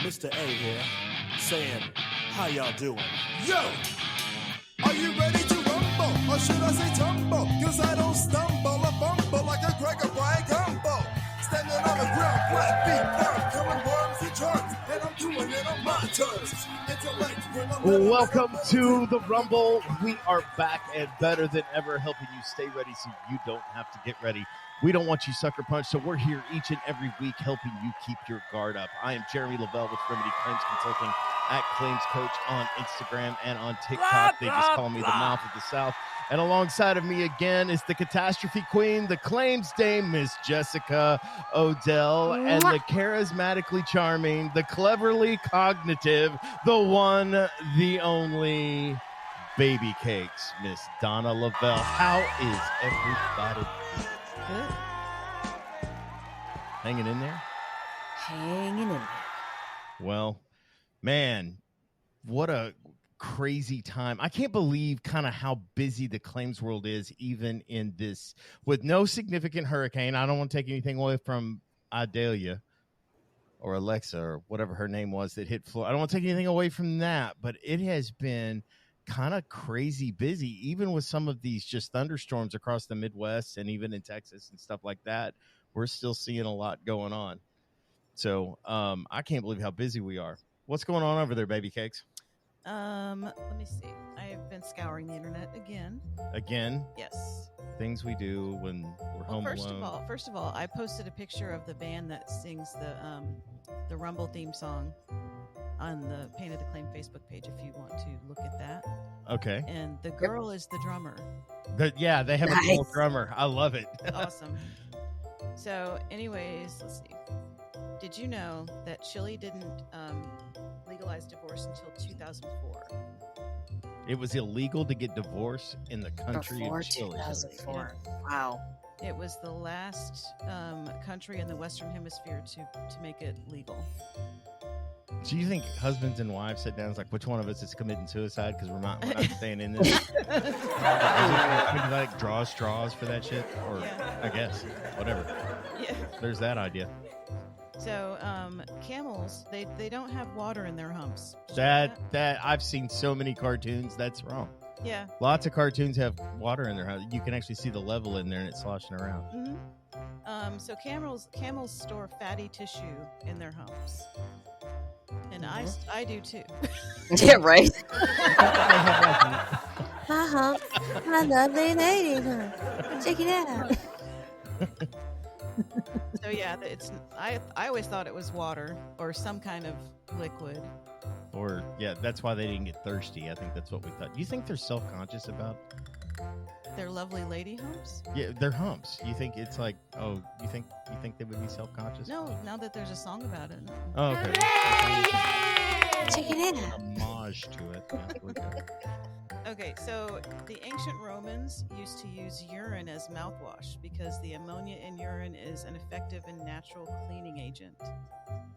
Mr. A here, saying, how y'all doing? Yo! Are you ready to rumble? Or should I say tumble? Cause I don't stumble or fumble like a Gregor Brian Gumbo. Standing on the ground, flat feet firm, coming worms and charms, and I'm doing it on my terms. Intellect, Welcome to the Rumble. We are back and better than ever, helping you stay ready so you don't have to get ready. We don't want you sucker punch, so we're here each and every week helping you keep your guard up. I am Jeremy Lavelle with Remedy Claims Consulting at Claims Coach on Instagram and on TikTok. They just call me the mouth of the South. And alongside of me again is the catastrophe queen, the claims dame, Miss Jessica Odell, and the charismatically charming, the cleverly cognitive, the one, the only baby cakes, Miss Donna Lavelle. How is everybody? Good. Hanging in there? Hanging in there. Well, man, what a crazy time. I can't believe kind of how busy the claims world is, even in this, with no significant hurricane. I don't want to take anything away from Idalia or Alexa or whatever her name was that hit Florida. I don't want to take anything away from that, but it has been kind of crazy busy, even with some of these just thunderstorms across the Midwest and even in Texas and stuff like that. We're still seeing a lot going on. So I can't believe how busy we are. What's going on over there, baby cakes? Let me see. I have been scouring the internet again. Again? Yes. Things we do when we're home alone. First of all, I posted a picture of the band that sings the Rumble theme song on the Painted the Claim Facebook page if you want to look at that. Okay. And the girl is the drummer. Yeah, they have a cool drummer. I love it. Awesome. So, anyways, let's see. Did you know that Chile didn't legalize divorce until 2004? It was illegal to get divorced in the country Before of Chile. 2004. Wow. It was the last country in the Western Hemisphere to make it legal. Do you think husbands and wives sit down and it's like, which one of us is committing suicide because we're not staying in this? Would like draw straws for that shit? Or Yeah. I guess, whatever. Yeah. There's that idea. So camels, they don't have water in their humps. Did you know That I've seen so many cartoons. That's wrong. Yeah. Lots of cartoons have water in their house. You can actually see the level in there and it's sloshing around. Mm-hmm. So camels store fatty tissue in their humps. And I do too. Yeah, right. My lovely lady. Check it out. So yeah, I always thought it was water or some kind of liquid. Or, yeah, that's why they didn't get thirsty. I think that's what we thought. Do you think they're self-conscious about? Their lovely lady humps? Yeah, their humps. You think it's like, oh, you think they would be self-conscious? No, now that there's a song about it. No. Oh, okay. Check it out. Homage to it. Yeah, Okay, so the ancient Romans used to use urine as mouthwash because the ammonia in urine is an effective and natural cleaning agent.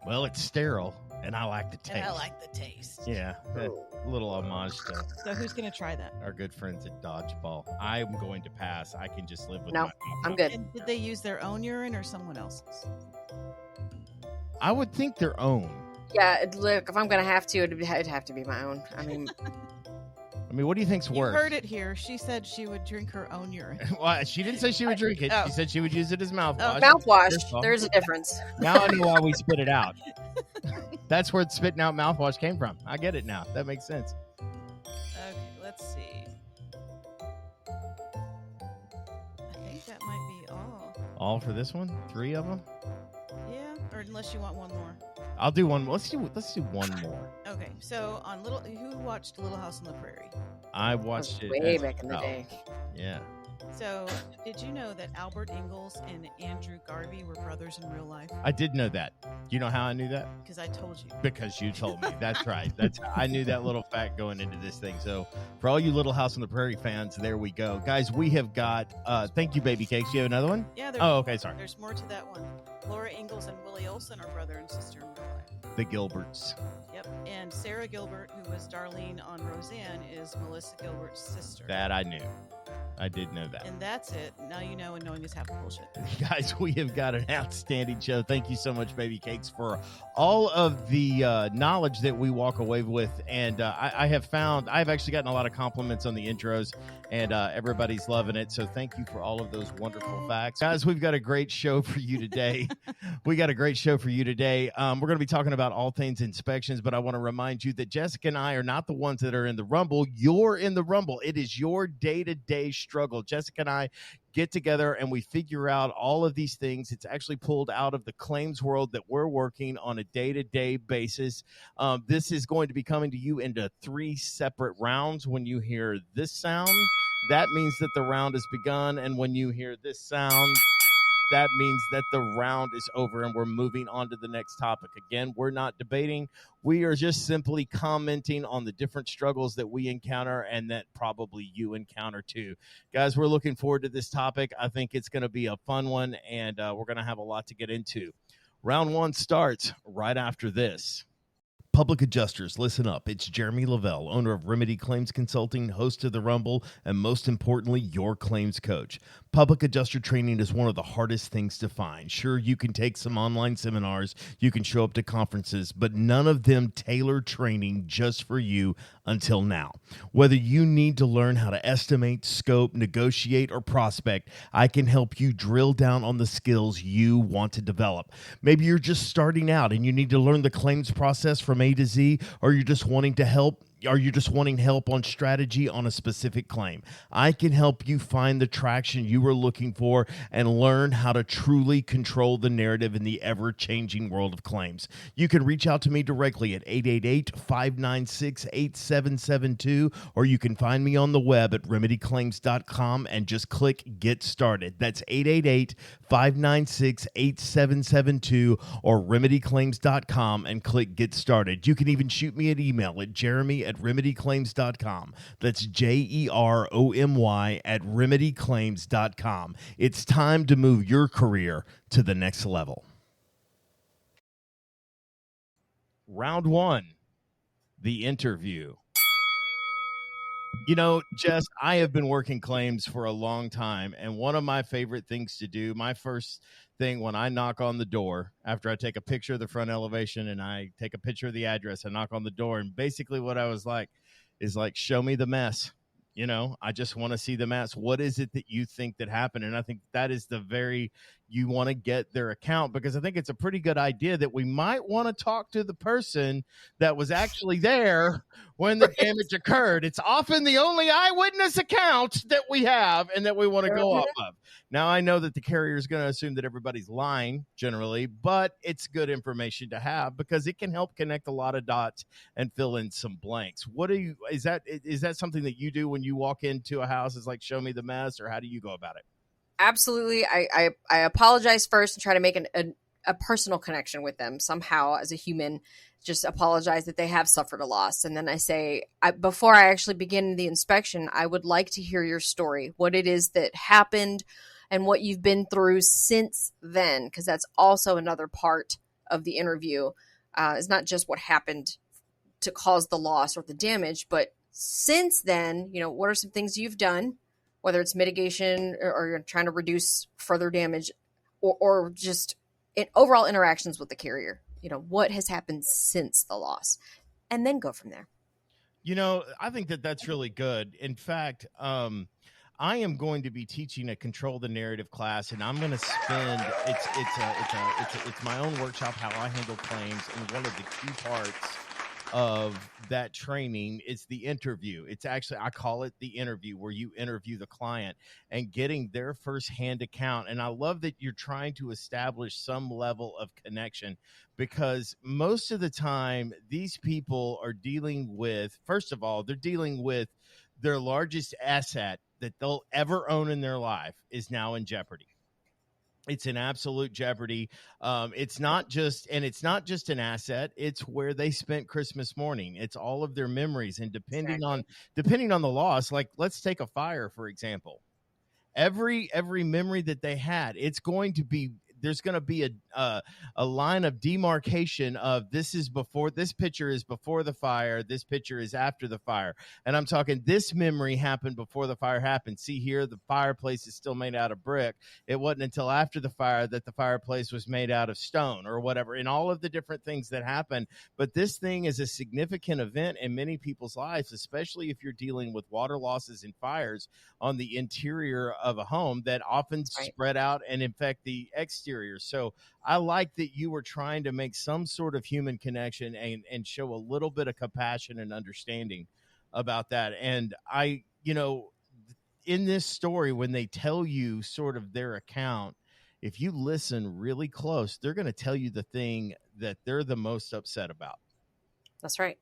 well, it's sterile, and I like the taste. And I like the taste. Yeah, that little homage to So who's going to try that? our good friends at Dodgeball. I'm going to pass. I can just live with No, my I'm good. And did they use their own urine or someone else's? I would think their own. Yeah, look, if I'm going to have to, it'd have to be my own. I mean, What do you think's You worse? heard it here. She said she would drink her own urine. Well, she didn't say she would drink it. Oh. She said she would use it as mouthwash. mouthwash, First of all, there's a difference. Now I know why we spit it out. That's where spitting out mouthwash came from. I get it now. That makes sense. Okay, let's see. I think that might be all. All for this one? 3 of them? Yeah, or unless you want one more. I'll do one. Let's do one more. Okay, so who watched Little House on the Prairie? I watched it Way as back in the a day. child. Yeah. So, did you know that Albert Ingalls and Andrew Garvey were brothers in real life? I did know that. Do you know how I knew that? Because I told you. Because you told me. That's right. I knew that little fact going into this thing. So for all you Little House on the Prairie fans, there we go. Guys, we have got thank you, Baby Cakes. You have another one? Yeah. Oh, okay, sorry. There's more to that one. Laura Ingalls and Willie Olson are brother and sister in real life. The Gilberts. Yep. And Sarah Gilbert, who was Darlene on Roseanne, is Melissa Gilbert's sister. That I knew. I did know that. And that's it. Now you know, and knowing is half the bullshit. Guys, we have got an outstanding show. Thank you so much, Baby Cakes, for all of the knowledge that we walk away with. And I've actually gotten a lot of compliments on the intros, and everybody's loving it. So thank you for all of those wonderful facts. Guys, we've got a great show for you today. We're going to be talking about all things inspections, but I want to remind you that Jessica and I are not the ones that are in the Rumble. You're in the Rumble. It is your day-to-day struggle. Jessica and I get together and we figure out all of these things. It's actually pulled out of the claims world that we're working on a day-to-day basis. This is going to be coming to you into 3 separate rounds. When you hear this sound, that means that the round has begun. And when you hear this sound, that means that the round is over and we're moving on to the next topic. Again, we're not debating. We are just simply commenting on the different struggles that we encounter and that probably you encounter too. Guys, we're looking forward to this topic. I think it's going to be a fun one, and we're going to have a lot to get into. Round 1 starts right after this. Public adjusters, listen up. It's Jeremy Lavelle, owner of Remedy Claims Consulting, host of The Rumble, and most importantly, your claims coach. Public adjuster training is one of the hardest things to find. Sure, you can take some online seminars, you can show up to conferences, but none of them tailor training just for you until now. Whether you need to learn how to estimate, scope, negotiate, or prospect, I can help you drill down on the skills you want to develop. Maybe you're just starting out and you need to learn the claims process from A to Z, or you're just wanting help on strategy on a specific claim. I can help you find the traction you were looking for and learn how to truly control the narrative in the ever-changing world of claims. You can reach out to me directly at 888-596-8772, or you can find me on the web at remedyclaims.com and just click Get Started. That's 888-596-8772 or remedyclaims.com and click Get Started. You can even shoot me an email at jeremy@remedyclaims.com. That's JEROMY at remedyclaims.com. It's time to move your career to the next level. Round 1, the interview. You know, Jess, I have been working claims for a long time, and one of my favorite things to do, my first thing when I knock on the door, after I take a picture of the front elevation and I take a picture of the address, I knock on the door, and basically what I was like is like, show me the mess. You know, I just want to see the mess. What is it that you think that happened? And I think that is you want to get their account, because I think it's a pretty good idea that we might want to talk to the person that was actually there when the damage occurred. It's often the only eyewitness account that we have and that we want to go off of. Now, I know that the carrier is going to assume that everybody's lying generally, but it's good information to have because it can help connect a lot of dots and fill in some blanks. Is that something that you do when you walk into a house? Is like, show me the mess, or how do you go about it? Absolutely. I apologize first and try to make a personal connection with them somehow as a human. Just apologize that they have suffered a loss. And then I say, before I actually begin the inspection, I would like to hear your story, what it is that happened and what you've been through since then, because that's also another part of the interview. It's not just what happened to cause the loss or the damage, but since then, you know, what are some things you've done, whether it's mitigation or you're trying to reduce further damage, or just overall interactions with the carrier. You know, what has happened since the loss, and then go from there. You know, I think that that's really good. In fact, I am going to be teaching a Control the Narrative class, and I'm going to spend it's my own workshop, how I handle claims, and one of the key parts of that training is the interview. It's actually, I call it the interview, where you interview the client and getting their firsthand account. And I love that you're trying to establish some level of connection, because most of the time these people are dealing with, first of all, they're dealing with their largest asset that they'll ever own in their life is now in jeopardy. It's in absolute jeopardy. It's not just an asset. It's where they spent Christmas morning. It's all of their memories. And depending on the loss, like let's take a fire, for example, every memory that they had, it's going to be there's going to be a line of demarcation of this picture is before the fire, this picture is after the fire. And I'm talking this memory happened before the fire happened. See here, the fireplace is still made out of brick. It wasn't until after the fire that the fireplace was made out of stone or whatever, and all of the different things that happen. But this thing is a significant event in many people's lives, especially if you're dealing with water losses and fires on the interior of a home that often spread out and infect the exterior. So I like that you were trying to make some sort of human connection and show a little bit of compassion and understanding about that. And in this story, when they tell you sort of their account, if you listen really close, they're going to tell you the thing that they're the most upset about. That's right.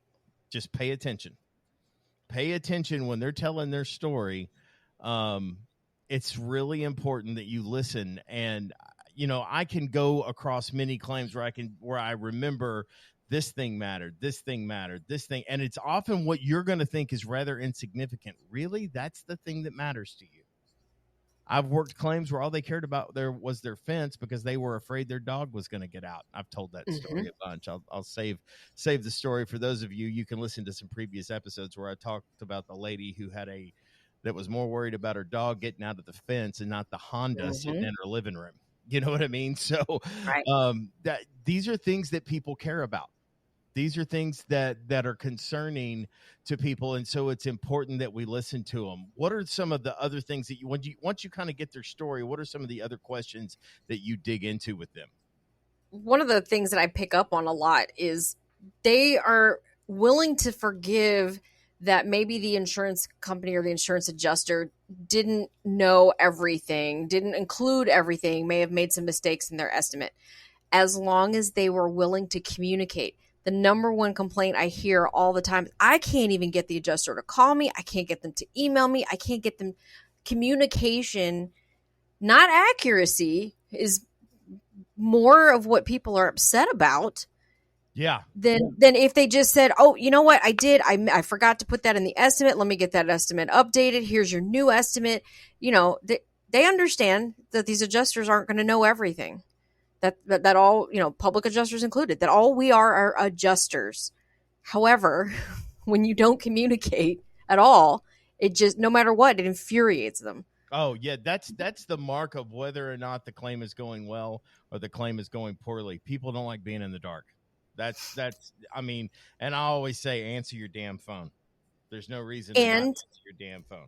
Just pay attention. Pay attention when they're telling their story. It's really important that you listen. And, I can go across many claims where I remember this thing mattered, this thing mattered, this thing. And it's often what you're going to think is rather insignificant. Really? That's the thing that matters to you. I've worked claims where all they cared about was their fence because they were afraid their dog was going to get out. I've told that story a bunch. I'll save the story for those of you. You can listen to some previous episodes where I talked about the lady who that was more worried about her dog getting out of the fence and not the Honda sitting in her living room. You know what I mean? So that these are things that people care about. These are things that are concerning to people, and so it's important that we listen to them. What are some of the other things that once you kind of get their story, what are some of the other questions that you dig into with them? One of the things that I pick up on a lot is they are willing to forgive that maybe the insurance company or the insurance adjuster didn't know everything, didn't include everything, may have made some mistakes in their estimate, as long as they were willing to communicate. The number one complaint I hear all the time, I can't even get the adjuster to call me. I can't get them to email me. I can't get them. Communication, not accuracy, is more of what people are upset about. Yeah. Than if they just said, oh, you know what? I forgot to put that in the estimate. Let me get that estimate updated. Here's your new estimate. They understand that these adjusters aren't going to know everything. That all, public adjusters included, that all we are adjusters. However, when you don't communicate at all, it just, no matter what, it infuriates them. Oh yeah. That's the mark of whether or not the claim is going well or the claim is going poorly. People don't like being in the dark. And I always say, answer your damn phone. There's no reason to not answer your damn phone.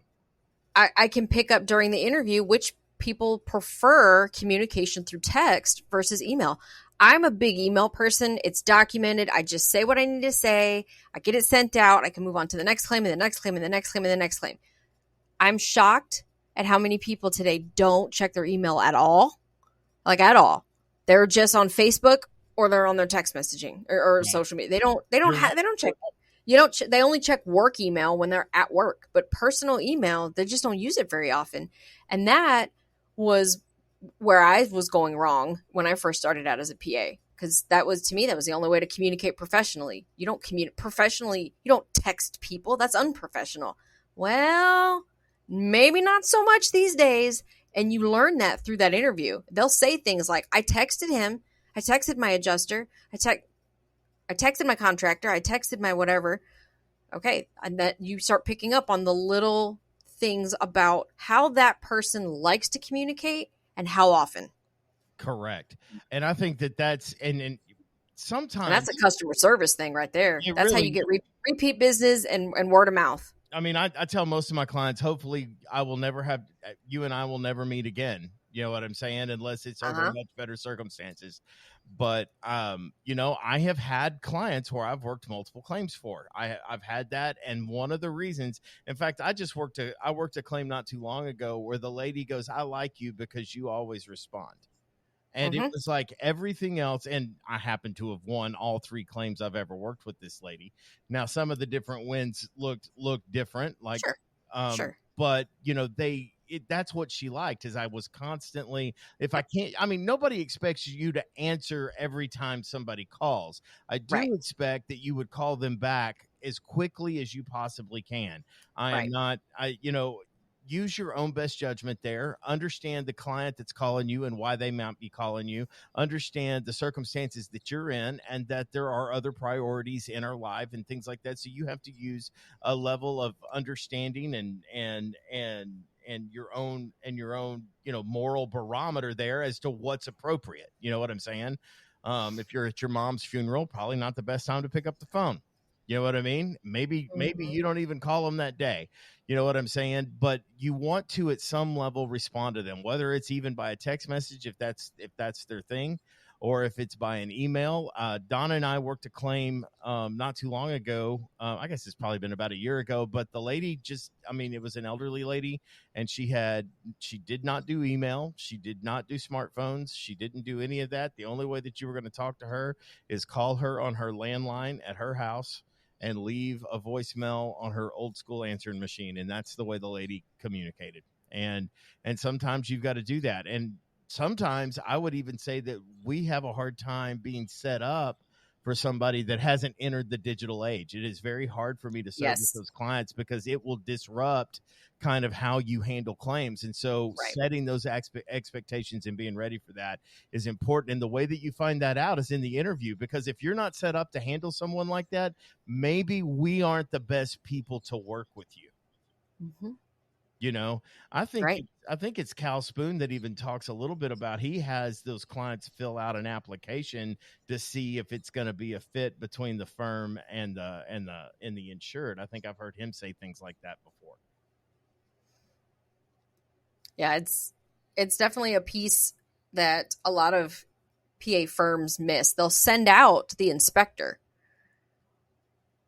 I can pick up during the interview which people prefer communication through text versus email. I'm a big email person. It's documented. I just say what I need to say. I get it sent out. I can move on to the next claim and the next claim and the next claim and the next claim. I'm shocked at how many people today don't check their email at all. Like at all. They're just on Facebook or they're on their text messaging or social media. They don't check it. They only check work email when they're at work, but personal email, they just don't use it very often. And that was where I was going wrong when I first started out as a PA, because that was the only way to communicate professionally. You don't communicate professionally. You don't text people. That's unprofessional. Well, maybe not so much these days. And you learn that through that interview. They'll say things like, I texted him. I texted my adjuster. I texted my contractor. I texted my whatever. Okay. And that you start picking up on the little things about how that person likes to communicate and how often. Correct. And I think that's, and sometimes. And that's a customer service thing right there. That's really, how you get repeat business and word of mouth. I mean, I tell most of my clients, hopefully you and I will never meet again. You know what I'm saying? Unless it's under much better circumstances. But, I have had clients where I've worked multiple claims for. I've had that. And one of the reasons, in fact, I worked a claim not too long ago where the lady goes, I like you because you always respond. And it was like everything else. And I happen to have won all 3 claims I've ever worked with this lady. Now, some of the different wins looked different. Like, sure. But, that's what she liked, is I was constantly, nobody expects you to answer every time somebody calls. I do expect that you would call them back as quickly as you possibly can. I am not, use your own best judgment there. Understand the client that's calling you and why they might be calling you. Understand the circumstances that you're in and that there are other priorities in our life and things like that. So you have to use a level of understanding and your own moral barometer there as to what's appropriate. You know what I'm saying? If you're at your mom's funeral, probably not the best time to pick up the phone. You know what I mean? Maybe you don't even call them that day. You know what I'm saying? But you want to, at some level, respond to them, whether it's even by a text message, if that's their thing, or if it's by an email. Donna and I worked a claim not too long ago. I guess it's probably been about a year ago, but the lady it was an elderly lady, and she did not do email. She did not do smartphones. She didn't do any of that. The only way that you were going to talk to her is call her on her landline at her house and leave a voicemail on her old school answering machine. And that's the way the lady communicated. And sometimes you've got to do that. And sometimes I would even say that we have a hard time being set up for somebody that hasn't entered the digital age. It is very hard for me to service those clients because it will disrupt kind of how you handle claims. And so setting those expectations and being ready for that is important. And the way that you find that out is in the interview, because if you're not set up to handle someone like that, maybe we aren't the best people to work with you. Mm-hmm. You know, I think it's Cal Spoon that even talks a little bit about, he has those clients fill out an application to see if it's going to be a fit between the firm and the insured. I think I've heard him say things like that before. Yeah, it's definitely a piece that a lot of PA firms miss. They'll send out the inspector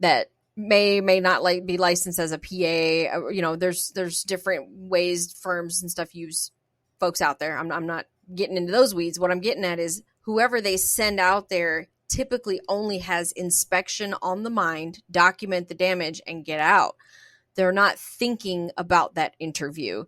that may not be licensed as a PA. You know, there's different ways firms and stuff use folks out there. I'm not getting into those weeds. What I'm getting at is whoever they send out there typically only has inspection on the mind, document the damage, and get out. They're not thinking about that interview.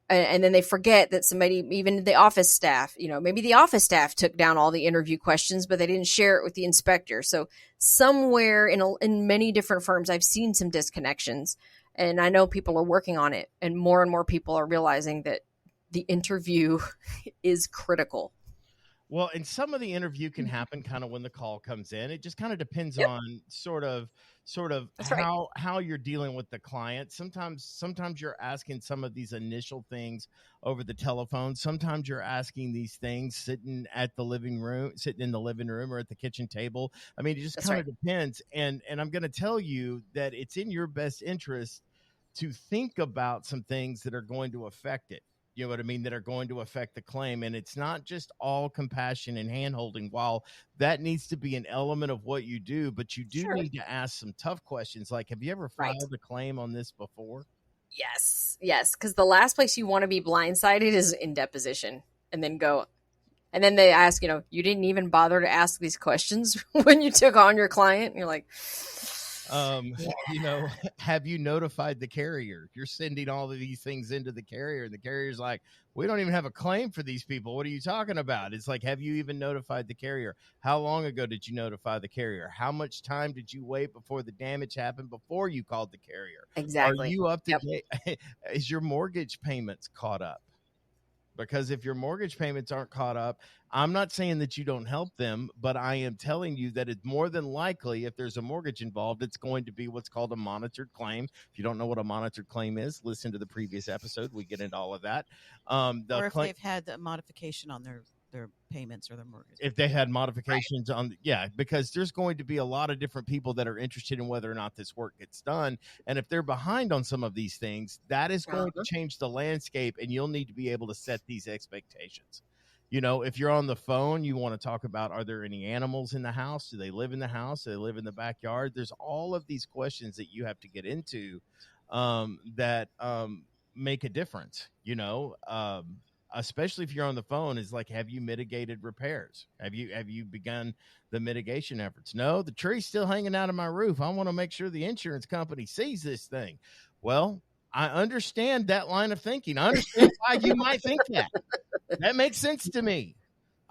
And then they forget that somebody, even the office staff, you know, maybe the office staff took down all the interview questions, but they didn't share it with the inspector. So somewhere in many different firms, I've seen some disconnections, and I know people are working on it, and more people are realizing that the interview is critical. Well, and some of the interview can happen kind of when the call comes in. It just kind of depends on sort of how you're dealing with the client. Sometimes you're asking some of these initial things over the telephone. Sometimes you're asking these things sitting in the living room or at the kitchen table. I mean, it just kind of depends. And I'm going to tell you that it's in your best interest to think about some things that are going to affect it. You know what I mean? That are going to affect the claim. And it's not just all compassion and handholding. While that needs to be an element of what you do, but you do need to ask some tough questions. Like, have you ever filed a claim on this before? Yes. Because the last place you want to be blindsided is in deposition, and then they ask, you didn't even bother to ask these questions when you took on your client. And you're like, have you notified the carrier? You're sending all of these things into the carrier, and the carrier's like, we don't even have a claim for these people. What are you talking about? It's like, have you even notified the carrier? How long ago did you notify the carrier? How much time did you wait before the damage happened before you called the carrier? Exactly. Are you up to date? Is your mortgage payments caught up? Because if your mortgage payments aren't caught up, I'm not saying that you don't help them, but I am telling you that it's more than likely, if there's a mortgage involved, it's going to be what's called a monitored claim. If you don't know what a monitored claim is, listen to the previous episode. We get into all of that. Or if they've had the modification on their payments or their mortgage. If they had modifications because there's going to be a lot of different people that are interested in whether or not this work gets done. And if they're behind on some of these things, that is going to change the landscape, and you'll need to be able to set these expectations. If you're on the phone, you want to talk about, are there any animals in the house? Do they live in the house? Do they live in the backyard? There's all of these questions that you have to get into that make a difference, especially if you're on the phone. Is like, have you mitigated repairs? Have you begun the mitigation efforts? No, the tree's still hanging out of my roof. I want to make sure the insurance company sees this thing. Well, I understand that line of thinking. I understand why you might think that. That makes sense to me.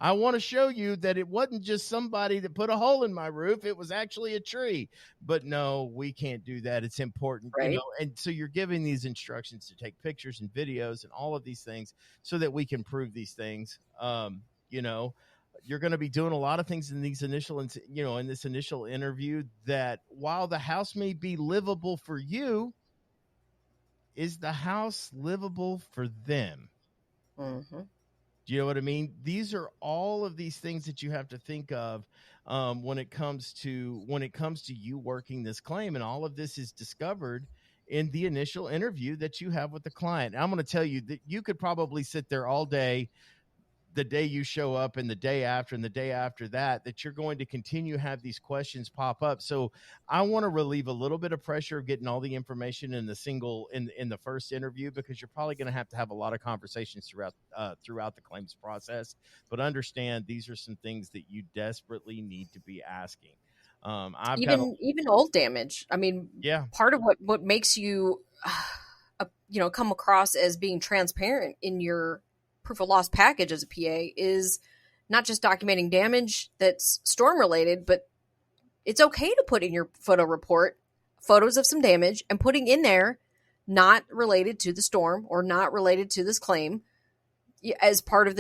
I want to show you that it wasn't just somebody that put a hole in my roof. It was actually a tree. But no, we can't do that. It's important, Right. and so you're giving these instructions to take pictures and videos and all of these things so that we can prove these things. You're going to be doing a lot of things in these initial, in this initial interview that while the house may be livable for you, is the house livable for them? Mm-hmm. Do you know what I mean? These are all of these things that you have to think of when it comes to you working this claim, and all of this is discovered in the initial interview that you have with the client. And I'm going to tell you that you could probably sit there all day, the day you show up and the day after and the day after that you're going to continue to have these questions pop up. So I want to relieve a little bit of pressure of getting all the information in the first interview, because you're probably going to have a lot of conversations throughout the claims process. But understand, these are some things that you desperately need to be asking. Even old damage. I mean, Yeah. part of what makes you, come across as being transparent in your proof of loss package as a PA is not just documenting damage that's storm related, but it's okay to put in your photo report photos of some damage and putting in there not related to the storm or not related to this claim as part of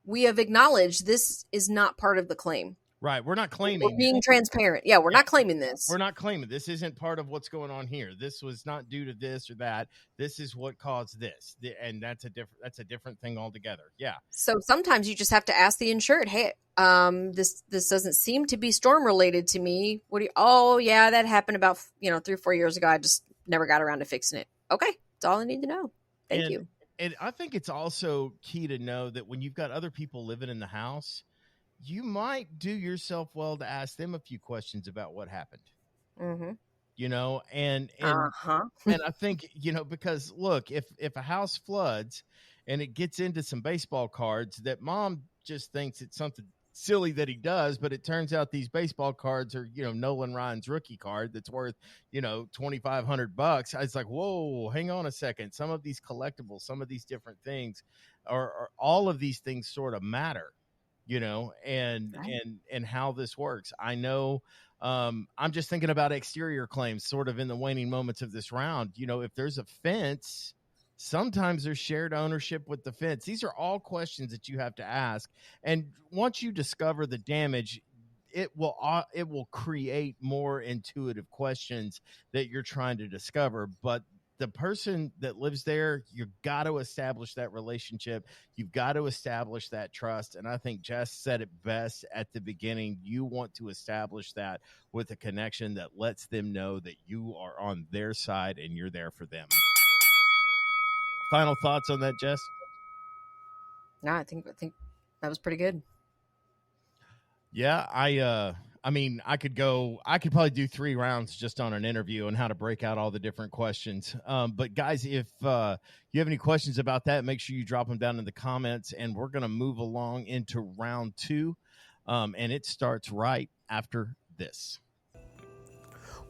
we have acknowledged this is not part of the claim. Right. We're not claiming. We're being transparent. Yeah, we're not claiming this. We're not claiming this isn't part of what's going on here. This was not due to this or that. This is what caused this. And that's a different thing altogether. Yeah. So sometimes you just have to ask the insured, hey, this doesn't seem to be storm related to me. Oh yeah, that happened about 3 or 4 years ago. I just never got around to fixing it. Okay. That's all I need to know. Thank you. And I think it's also key to know that when you've got other people living in the house, you might do yourself well to ask them a few questions about what happened. Mm-hmm. And I think, because look, if a house floods and it gets into some baseball cards that mom just thinks it's something silly that he does, but it turns out these baseball cards are, Nolan Ryan's rookie card that's worth, $2,500. I was like, whoa, hang on a second. Some of these collectibles, some of these different things are all of these things sort of matter. And how this works. I know I'm just thinking about exterior claims sort of in the waning moments of this round. If there's a fence, sometimes there's shared ownership with the fence. These are all questions that you have to ask. And once you discover the damage, it will create more intuitive questions that you're trying to discover. But the person that lives there, you've got to establish that relationship. You've got to establish that trust. And I think Jess said it best at the beginning. You want to establish that with a connection that lets them know that you are on their side and you're there for them. Final thoughts on that, Jess? No, I think that was pretty good. Yeah, I could probably do 3 rounds just on an interview and how to break out all the different questions. But guys, if you have any questions about that, make sure you drop them down in the comments, and we're going to move along into round 2. And it starts right after this.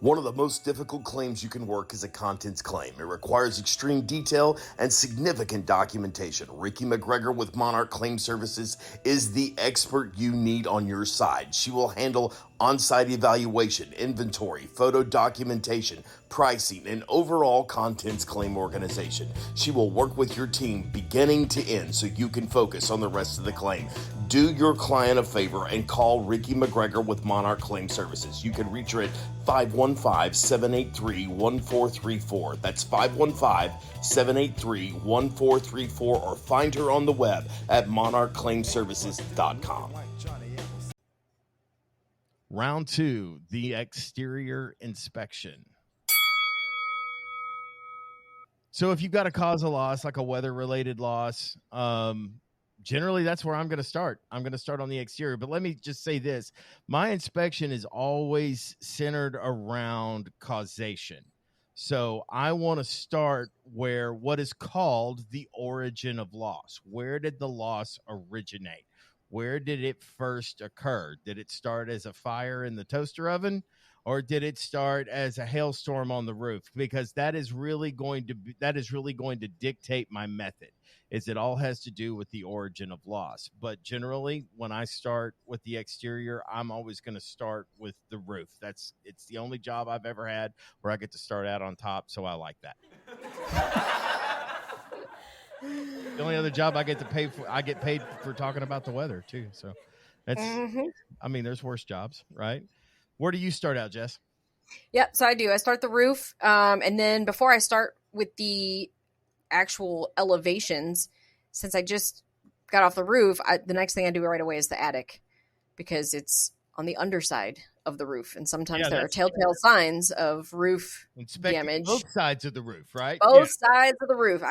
One of the most difficult claims you can work is a contents claim. It requires extreme detail and significant documentation. Ricky McGregor with Monarch Claim Services is the expert you need on your side. She will handle on-site evaluation, inventory, photo documentation, pricing, and overall contents claim organization. She will work with your team beginning to end so you can focus on the rest of the claim. Do your client a favor and call Ricky McGregor with Monarch Claim Services. You can reach her at 515-783-1434. That's 515-783-1434, or find her on the web at monarchclaimservices.com. Round 2, the exterior inspection. So if you've got a cause of loss, like a weather-related loss, generally that's where I'm going to start. I'm going to start on the exterior. But let me just say this. My inspection is always centered around causation. So I want to start where what is called the origin of loss. Where did the loss originate? Where did it first occur? Did it start as a fire in the toaster oven, or did it start as a hailstorm on the roof? Because that is really going to dictate my method. is it all has to do with the origin of loss. But generally, when I start with the exterior, I'm always going to start with the roof. It's the only job I've ever had where I get to start out on top, so I like that. The only other job I get paid for talking about the weather too. So that's, I mean, there's worse jobs, right? Where do you start out, Jess? Yep. So I do. I start the roof. And then before I start with the actual elevations, since I just got off the roof, the next thing I do right away is the attic, because it's on the underside of the roof. And sometimes there are telltale signs of roof damage. Both sides of the roof, right? Both sides of the roof.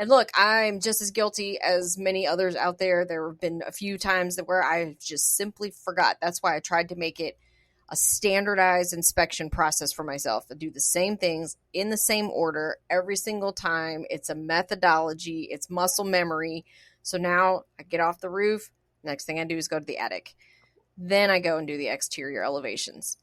And look, I'm just as guilty as many others out there. There have been a few times where I just simply forgot. That's why I tried to make it a standardized inspection process for myself, to do the same things in the same order every single time. It's a methodology. It's muscle memory. So now I get off the roof. Next thing I do is go to the attic. Then I go and do the exterior elevations.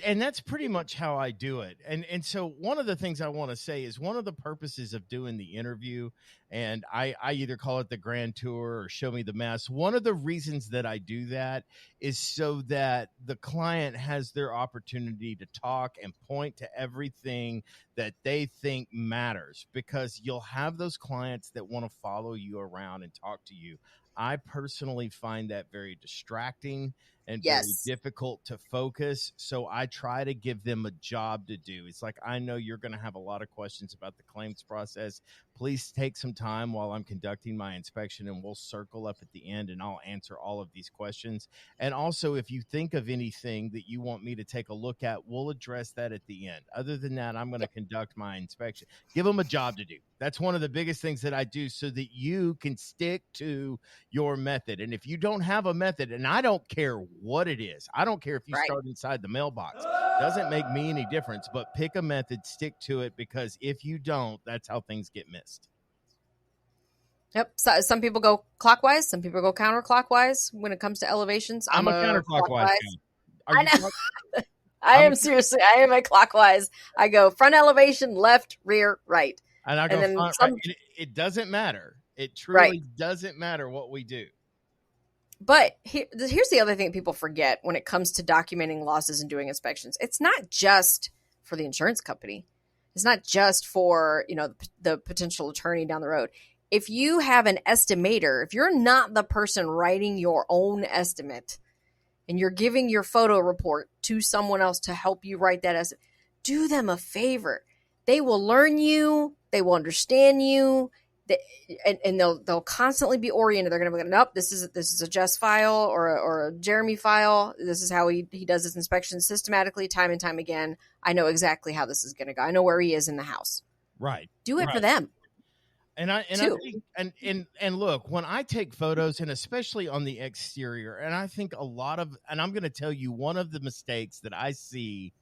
And that's pretty much how I do it. And so one of the things I want to say is one of the purposes of doing the interview, and I either call it the grand tour or show me the mess. One of the reasons that I do that is so that the client has their opportunity to talk and point to everything that they think matters, because you'll have those clients that want to follow you around and talk to you. I personally find that very distracting and very difficult to focus. So I try to give them a job to do. It's like, I know you're going to have a lot of questions about the claims process. Please take some time while I'm conducting my inspection, and we'll circle up at the end and I'll answer all of these questions. And also, if you think of anything that you want me to take a look at, we'll address that at the end. Other than that, I'm going to conduct my inspection. Give them a job to do. That's one of the biggest things that I do, so that you can stick to your method. And if you don't have a method, and I don't care what it is, I don't care if you start inside the mailbox, doesn't make me any difference, but pick a method, stick to it, because if you don't, that's how things get missed. Yep. So some people go clockwise, some people go counterclockwise when it comes to elevations. I'm a counterclockwise guy. I know. I am a clockwise. I go front elevation, left, rear, right. And I go front, right. It doesn't matter. It truly doesn't matter what we do. But here's the other thing people forget when it comes to documenting losses and doing inspections. It's not just for the insurance company. It's not just for, the potential attorney down the road. If you have an estimator, if you're not the person writing your own estimate and you're giving your photo report to someone else to help you write that estimate, do them a favor. They will learn you. They will understand you. And they'll constantly be oriented. They're going to be like, nope, this is a Jess file or a Jeremy file. This is how he does his inspection systematically, time and time again. I know exactly how this is going to go. I know where he is in the house. Right. Do it for them. And I think, and look, when I take photos, and especially on the exterior, and I think and I'm going to tell you one of the mistakes that I see,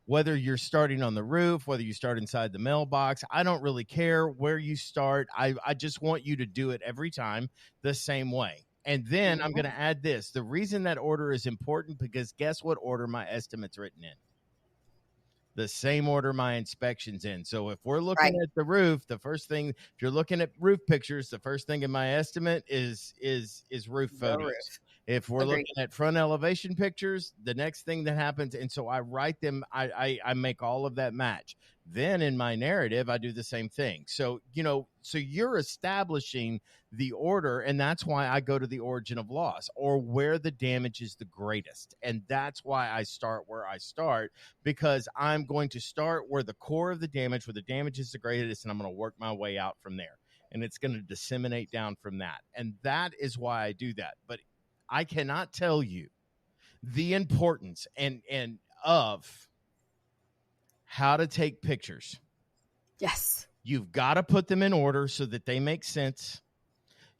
whether you're starting on the roof, whether you start inside the mailbox, I don't really care where you start. I just want you to do it every time the same way. And then I'm going to add this. The reason that order is important, because guess what order my estimate's written in? The same order my inspection's in. So if we're looking at the roof, the first thing, if you're looking at roof pictures, the first thing in my estimate is roof photos. If we're looking at front elevation pictures, the next thing that happens, and so I write them, I make all of that match. Then in my narrative, I do the same thing. So, so you're establishing the order, and that's why I go to the origin of loss, or where the damage is the greatest. And that's why I start where I start, because I'm going to start where the core of the damage, where the damage is the greatest, and I'm going to work my way out from there. And it's going to disseminate down from that. And that is why I do that. But I cannot tell you the importance and of how to take pictures. Yes. You've got to put them in order so that they make sense.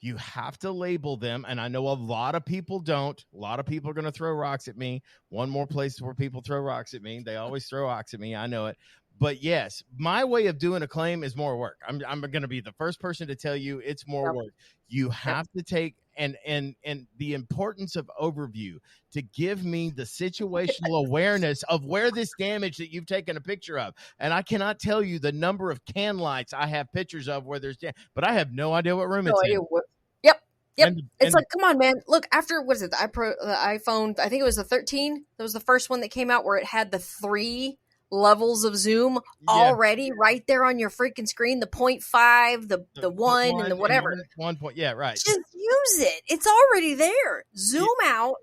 You have to label them. And I know a lot of people don't. A lot of people are going to throw rocks at me. One more place where people throw rocks at me. They always throw rocks at me. I know it. But yes, my way of doing a claim is more work. I'm going to be the first person to tell you it's more work. You have to take and the importance of overview to give me the situational awareness of where this damage that you've taken a picture of. And I cannot tell you the number of can lights I have pictures of where there's but I have no idea what room No it's idea in. what. Yep. Yep. And- It's and- like, come on, man. Look, after what is it? The iPhone. I think it was the 13. That was the first one that came out where it had the 3 levels of zoom already right there on your freaking screen. The 0.5, the 1, and the whatever. 1 point. Yeah, right. Just use it. It's already there. Zoom out.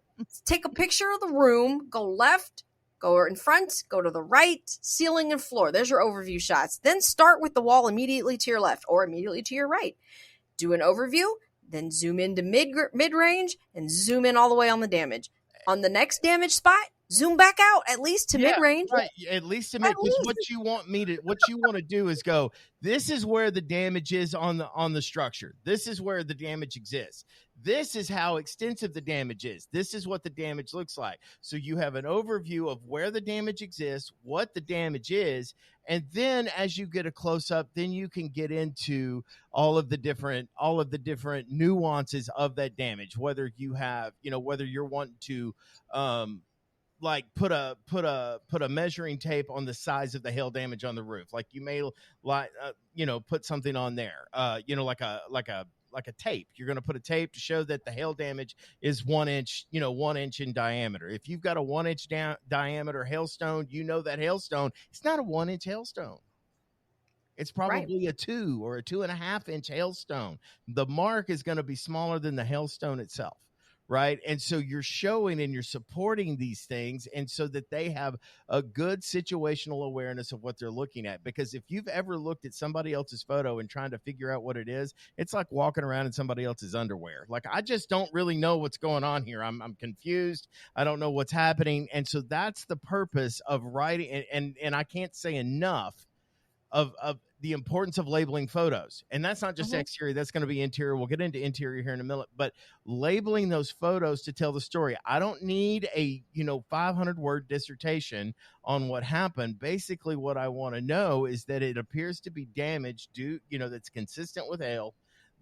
Take a picture of the room. Go left. Go in front. Go to the right. Ceiling and floor. There's your overview shots. Then start with the wall immediately to your left or immediately to your right. Do an overview. Then zoom into mid-range and zoom in all the way on the damage. On the next damage spot, zoom back out at least to mid-range. Right, at least to mid. Because what you want to do is go, this is where the damage is on the structure. This is where the damage exists. This is how extensive the damage is. This is what the damage looks like. So you have an overview of where the damage exists, what the damage is, and then as you get a close up, then you can get into all of the different nuances of that damage. Whether you have, whether you're wanting to like put a measuring tape on the size of the hail damage on the roof, like you may put something on there, like a tape. You're going to put a tape to show that the hail damage is 1 inch, 1 inch in diameter. If you've got a 1 inch diameter hailstone, that hailstone, it's not a 1 inch hailstone. It's probably a 2 or a 2.5 inch hailstone. The mark is going to be smaller than the hailstone itself. Right. And so you're showing and you're supporting these things, and so that they have a good situational awareness of what they're looking at. Because if you've ever looked at somebody else's photo and trying to figure out what it is, it's like walking around in somebody else's underwear. Like, I just don't really know what's going on here. I'm confused. I don't know what's happening. And so that's the purpose of writing. And I can't say enough of the importance of labeling photos. And that's not just exterior, that's going to be interior. We'll get into interior here in a minute, but labeling those photos to tell the story. I don't need a 500 word dissertation on what happened. Basically what I want to know is that it appears to be damaged that's consistent with hail,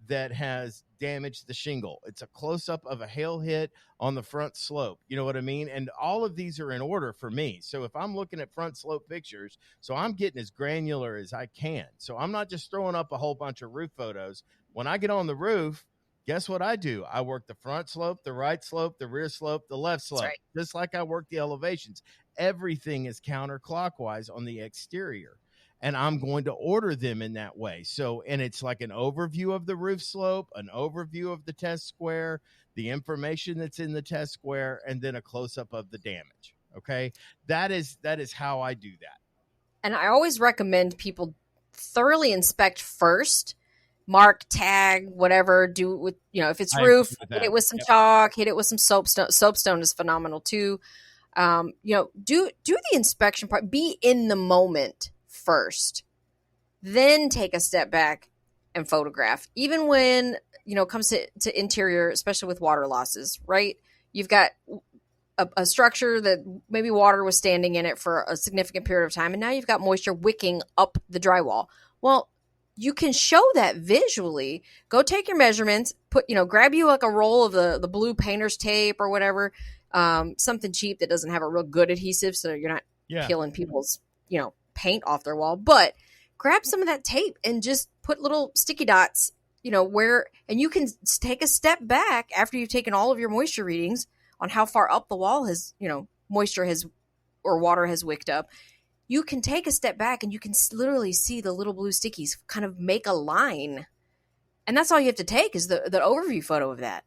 that has damaged the shingle. It's a close-up of a hail hit on the front slope. You know what I mean? And all of these are in order for me. So if I'm looking at front slope pictures, so I'm getting as granular as I can. So I'm not just throwing up a whole bunch of roof photos. When I get on the roof, guess what I do? I work the front slope, the right slope, the rear slope, the left slope, just like I work the elevations. Everything is counterclockwise on the exterior. And I'm going to order them in that way. So, and it's like an overview of the roof slope, an overview of the test square, the information that's in the test square, and then a close-up of the damage. Okay. That is how I do that. And I always recommend people thoroughly inspect first, mark, tag, whatever, do it with, if it's roof, hit it with some chalk, hit it with some soapstone. Soapstone is phenomenal too. Do the inspection part, be in the moment first, then take a step back and photograph. Even when it comes to interior, especially with water losses, right? You've got a structure that maybe water was standing in it for a significant period of time, and now you've got moisture wicking up the drywall. Well, you can show that visually. Go take your measurements, grab you like a roll of the blue painter's tape or whatever, something cheap that doesn't have a real good adhesive, so you're not peeling people's paint off their wall. But grab some of that tape and just put little sticky dots and you can take a step back after you've taken all of your moisture readings on how far up the wall has moisture has or water has wicked up. You can take a step back and you can literally see the little blue stickies kind of make a line, and that's all you have to take is the overview photo of that.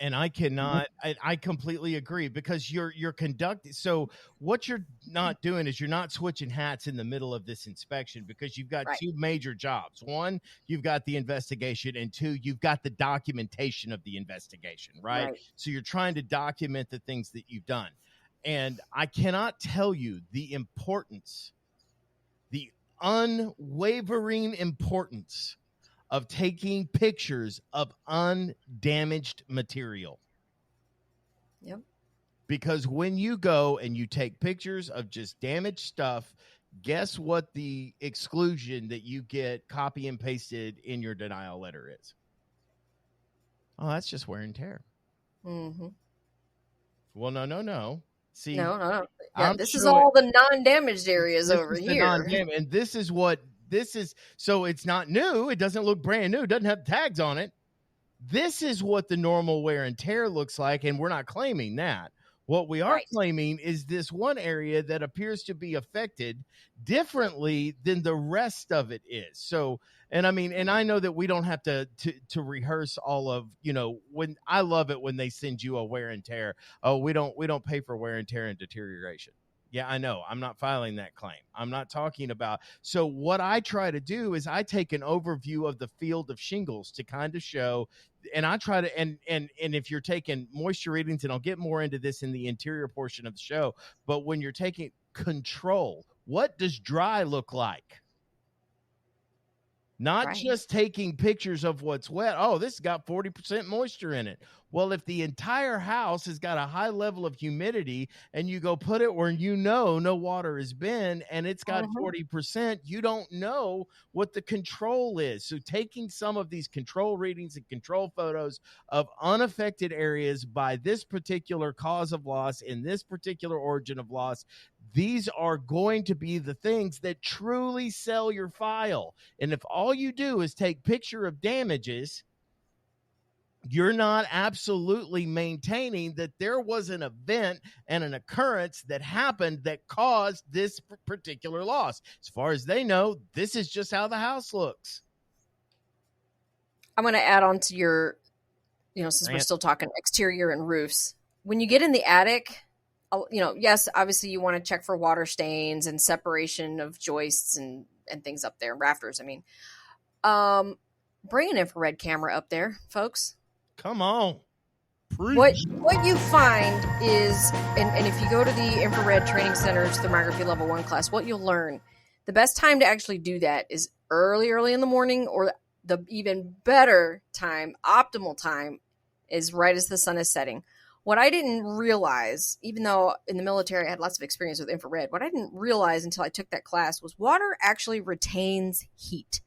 And I cannot, I completely agree, because you're conducting. So what you're not doing is you're not switching hats in the middle of this inspection, because you've got two major jobs. One, you've got the investigation, and two, you've got the documentation of the investigation, right? So you're trying to document the things that you've done. And I cannot tell you the importance, the unwavering importance of taking pictures of undamaged material. Yep. Because when you go and you take pictures of just damaged stuff, guess what the exclusion that you get copy and pasted in your denial letter is? Oh, that's just wear and tear. Mm-hmm. Well, no. See, No. Yeah, I'm this is showing all the non-damaged areas this over is the here. non-damage, and this is what this is. So it's not new. It doesn't look brand new. It doesn't have tags on it. This is what the normal wear and tear looks like, and we're not claiming that. What we are Right. claiming is this one area that appears to be affected differently than the rest of it is. So, and I mean, and I know that we don't have to rehearse all of, when I love it when they send you a wear and tear. Oh, we don't pay for wear and tear and deterioration. Yeah, I know. I'm not filing that claim. I'm not talking about. So what I try to do is I take an overview of the field of shingles to kind of show, and I try to, and if you're taking moisture readings, and I'll get more into this in the interior portion of the show, but when you're taking control, what does dry look like? Not Right. just taking pictures of what's wet. Oh, this has got 40% moisture in it. Well, if the entire house has got a high level of humidity and you go put it where no water has been and it's got 40%, you don't know what the control is. So taking some of these control readings and control photos of unaffected areas by this particular cause of loss in this particular origin of loss, these are going to be the things that truly sell your file. And if all you do is take picture of damages, you're not absolutely maintaining that there was an event and an occurrence that happened that caused this particular loss. As far as they know, this is just how the house looks. I'm going to add on to your, since we're still talking exterior and roofs. When you get in the attic, yes, obviously you want to check for water stains and separation of joists and things up there, rafters. I mean, bring an infrared camera up there, folks. Come on. What you find is, and if you go to the infrared training center's thermography level 1 class, what you'll learn, the best time to actually do that is early in the morning, or the even better time, optimal time, is right as the sun is setting. What I didn't realize, even though in the military I had lots of experience with infrared, what I didn't realize until I took that class was water actually retains heat.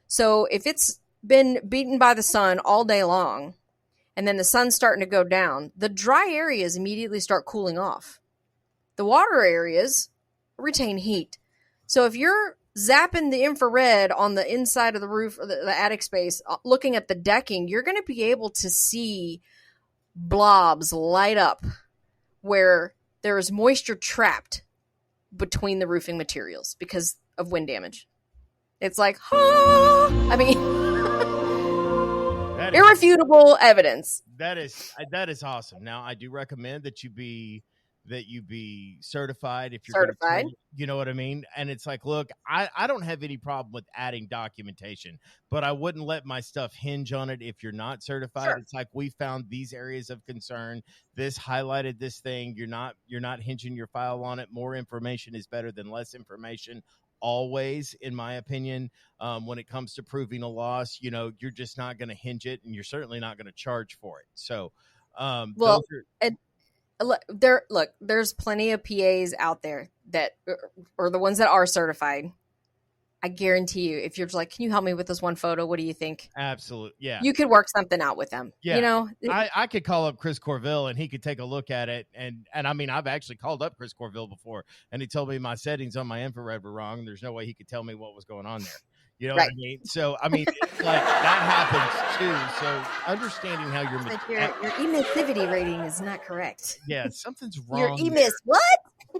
So if it's been beaten by the sun all day long, and then the sun's starting to go down, the dry areas immediately start cooling off. The water areas retain heat. So if you're zapping the infrared on the inside of the roof, or the attic space, looking at the decking, you're going to be able to see blobs light up where there is moisture trapped between the roofing materials because of wind damage. It's like, I mean, irrefutable evidence. That is awesome. Now, I do recommend that you be certified if you're certified. You know what I mean? And it's like, look, I don't have any problem with adding documentation, but I wouldn't let my stuff hinge on it if you're not certified. Sure. It's like, we found these areas of concern. This highlighted this thing. You're not hinging your file on it. More information is better than less information. Always, in my opinion, when it comes to proving a loss, you're just not going to hinge it, and you're certainly not going to charge for it. So, there's plenty of PAs out there that or the ones that are certified. I guarantee you, if you're like, can you help me with this one photo? What do you think? Absolutely. Yeah. You could work something out with them. Yeah. I could call up Chris Corville and he could take a look at it. And I mean, I've actually called up Chris Corville before, and he told me my settings on my infrared were wrong. There's no way he could tell me what was going on there. You know right. what I mean? So, I mean, it's like that happens too. So understanding how your emissivity rating is not correct. Yeah. Something's wrong. Your emiss, what? I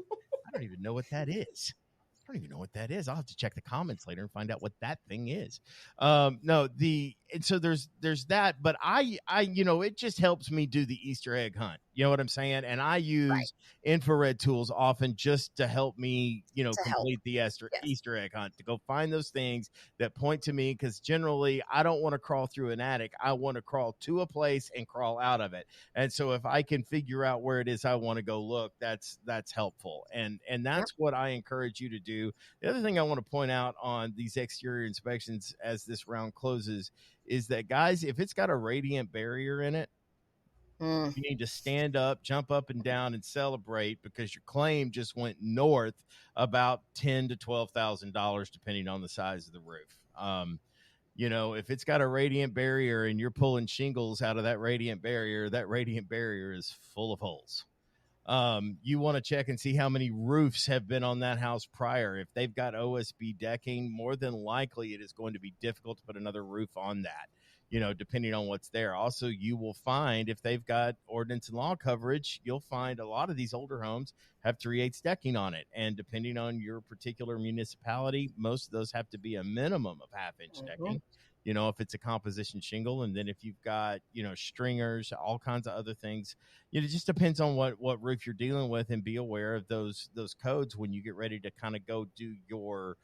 don't even know what that is. I'll have to check the comments later and find out what that thing is. So there's that, but I it just helps me do the Easter egg hunt. You know what I'm saying? And I use infrared tools often just to help me, complete the Easter egg hunt, to go find those things that point to me. Because generally I don't want to crawl through an attic. I want to crawl to a place and crawl out of it. And so if I can figure out where it is I want to go look, that's helpful. And that's what I encourage you to do. The other thing I want to point out on these exterior inspections as this round closes is that, guys, if it's got a radiant barrier in it, you need to stand up, jump up and down, and celebrate, because your claim just went north about $10,000 to $12,000, depending on the size of the roof. You know, if it's got a radiant barrier and you're pulling shingles out of that radiant barrier is full of holes. You want to check and see how many roofs have been on that house prior. If they've got OSB decking, more than likely it is going to be difficult to put another roof on that, you know, depending on what's there. Also, you will find if they've got ordinance and law coverage, you'll find a lot of these older homes have 3/8 decking on it. And depending on your particular municipality, most of those have to be a minimum of 1/2-inch decking. You know, if it's a composition shingle, and then if you've got, you know, stringers, all kinds of other things, you know, it just depends on what roof you're dealing with, and be aware of those codes when you get ready to kind of go do your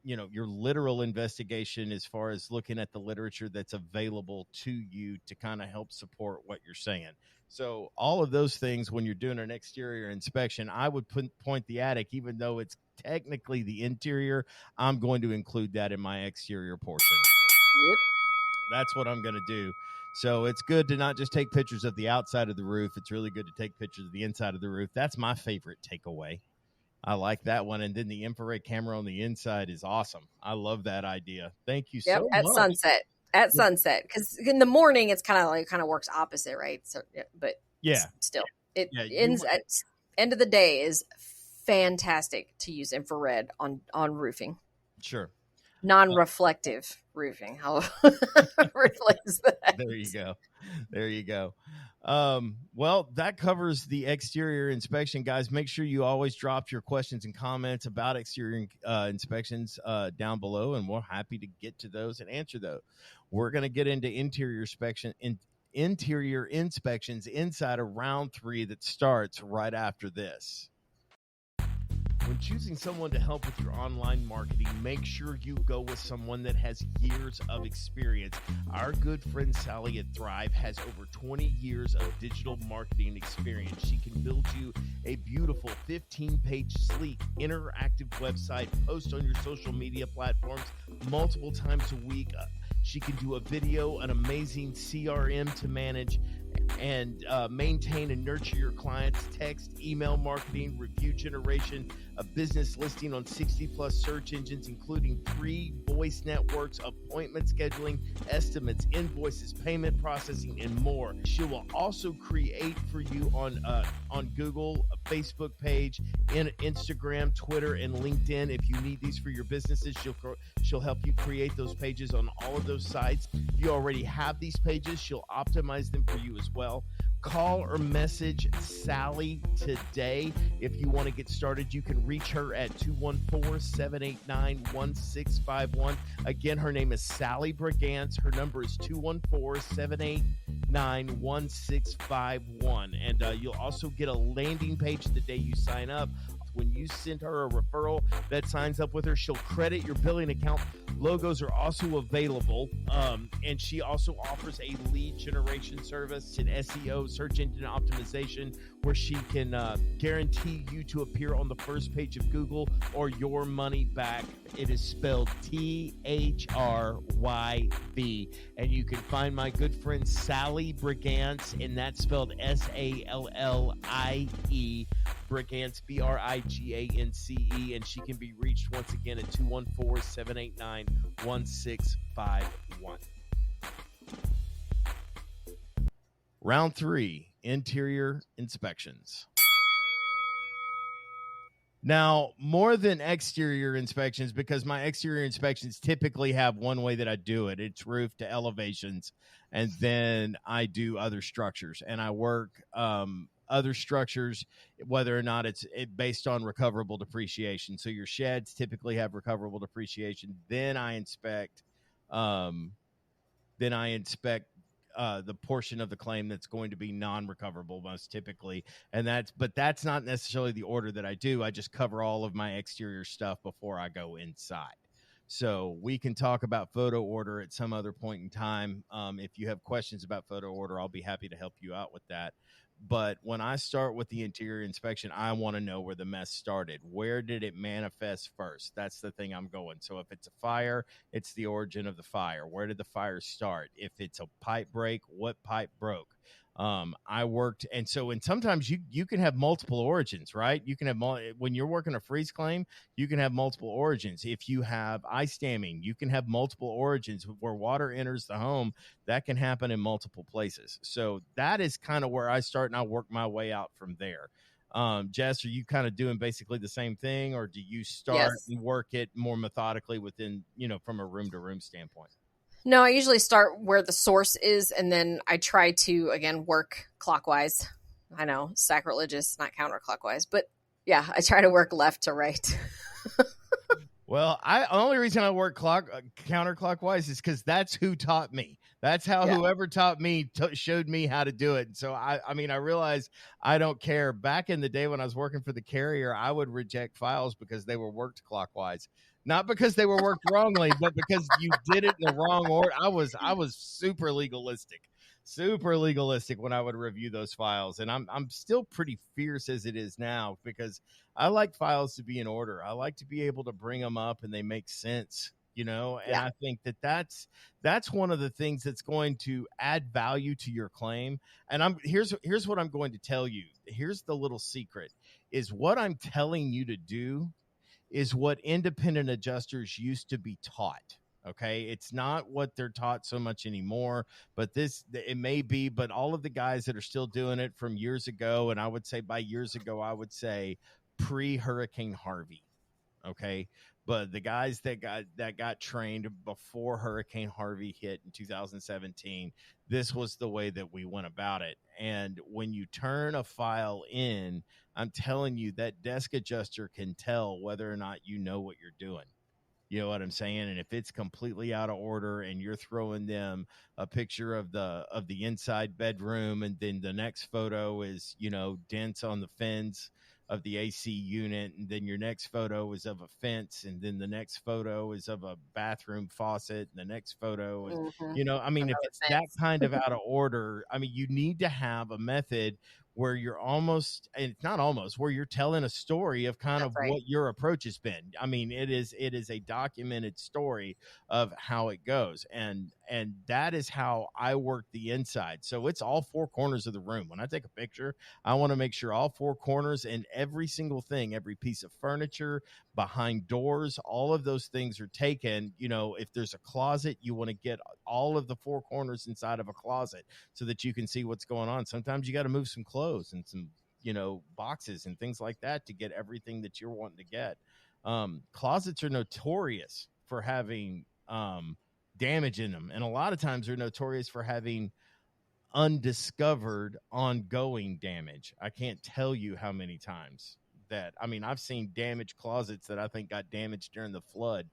you know, your literal investigation as far as looking at the literature that's available to you to kind of help support what you're saying. So all of those things, when you're doing an exterior inspection, I would point the attic, even though it's technically the interior, I'm going to include that in my exterior portion. Yep. That's what I'm going to do. So it's good to not just take pictures of the outside of the roof. It's really good to take pictures of the inside of the roof. That's my favorite takeaway. I like that one. And then the infrared camera on the inside is awesome. I love that idea. Thank you so At much. sunset. At sunset, because in the morning it's kind of works opposite, right? So, but Yeah. still, it Yeah, ends at end of the day is fantastic to use infrared on roofing, Sure. non-reflective roofing. How replace that? There you go. Well, that covers the exterior inspection, guys. Make sure you always drop your questions and comments about exterior inspections down below, and we're happy to get to those and answer those. We're going to get into interior inspections inside of round 3 that starts right after this. When choosing someone to help with your online marketing, make sure you go with someone that has years of experience. Our good friend Sally at Thrive has over 20 years of digital marketing experience. She can build you a beautiful 15-page, sleek, interactive website, post on your social media platforms multiple times a week. She can do a video, an amazing CRM to manage and maintain and nurture your clients' text, email marketing, review generation, a business listing on 60+ search engines, including 3 voice networks, appointment scheduling, estimates, invoices, payment processing, and more. She will also create for you on Google, a Facebook page, in Instagram, Twitter, and LinkedIn. If you need these for your businesses, she'll help you create those pages on all of those sites. If you already have these pages, she'll optimize them for you as well. Call or message Sally today. If you want to get started, you can reach her at 214-789-1651. Again, her name is Sally Brigance. Her number is 214-789-1651. And you'll also get a landing page the day you sign up. When you send her a referral that signs up with her, she'll credit your billing account. Logos are also available. And she also offers a lead generation service and SEO, search engine optimization, where she can guarantee you to appear on the first page of Google or your money back. It is spelled THRYV. And you can find my good friend Sally Brigance, and that's spelled SALLIE. Brigance, BRIGANCE, and she can be reached once again at 214-789-1651. Round 3, interior inspections. Now, more than exterior inspections, because my exterior inspections typically have one way that I do it. It's roof to elevations, and then I do other structures, and I work other structures, whether or not it's based on recoverable depreciation. So your sheds typically have recoverable depreciation. Then I inspect the portion of the claim that's going to be non-recoverable most typically. And that's not necessarily the order that I do. I just cover all of my exterior stuff before I go inside. So we can talk about photo order at some other point in time. If you have questions about photo order, I'll be happy to help you out with that. But when I start with the interior inspection, I want to know where the mess started. Where did it manifest first? That's the thing I'm going. So if it's a fire, it's the origin of the fire. Where did the fire start? If it's a pipe break, what pipe broke? I worked, and sometimes you can have multiple origins, right? You can have when you're working a freeze claim, you can have multiple origins. If you have ice damming, you can have multiple origins where water enters the home. That can happen in multiple places. So that is kind of where I start, and I work my way out from there. Jess, are you kind of doing basically the same thing, or do you start Yes. and work it more methodically within, from a room to room standpoint? No, I usually start where the source is, and then I try to, again, work clockwise. I know, sacrilegious, not counterclockwise, but yeah, I try to work left to right. Well, only reason I work counterclockwise is because that's who taught me. That's how whoever taught me showed me how to do it. And so I realized I don't care. Back in the day when I was working for the carrier, I would reject files because they were worked clockwise. Not because they were worked wrongly, but because you did it in the wrong order. I was super legalistic when I would review those files. And I'm still pretty fierce as it is now, because I like files to be in order. I like to be able to bring them up and they make sense, and I think that's one of the things that's going to add value to your claim. And here's what I'm going to tell you. Here's the little secret, is what I'm telling you to do is what independent adjusters used to be taught. Okay. It's not what they're taught so much anymore, but it may be, but all of the guys that are still doing it from years ago. And I would say by years ago, I would say pre-Hurricane Harvey. Okay. But the guys that got trained before Hurricane Harvey hit in 2017, this was the way that we went about it. And when you turn a file in, I'm telling you, that desk adjuster can tell whether or not you know what you're doing. You know what I'm saying? And if it's completely out of order and you're throwing them a picture of the inside bedroom, and then the next photo is, dents on the fence of the AC unit, and then your next photo is of a fence, and then the next photo is of a bathroom faucet, and the next photo is, if it's that kind of out of order, you need to have a method where you're where you're telling a story of kind of what your approach has been. It is a documented story of how it goes. And that is how I work the inside. So it's all four corners of the room. When I take a picture, I want to make sure all four corners and every single thing, every piece of furniture, behind doors, all of those things are taken. If there's a closet, you want to get all of the four corners inside of a closet so that you can see what's going on. Sometimes you got to move some clothes and some, boxes and things like that to get everything that you're wanting to get. Closets are notorious for having damage in them. And a lot of times they're notorious for having undiscovered ongoing damage. I can't tell you how many times that, I've seen damaged closets that I think got damaged during the flood.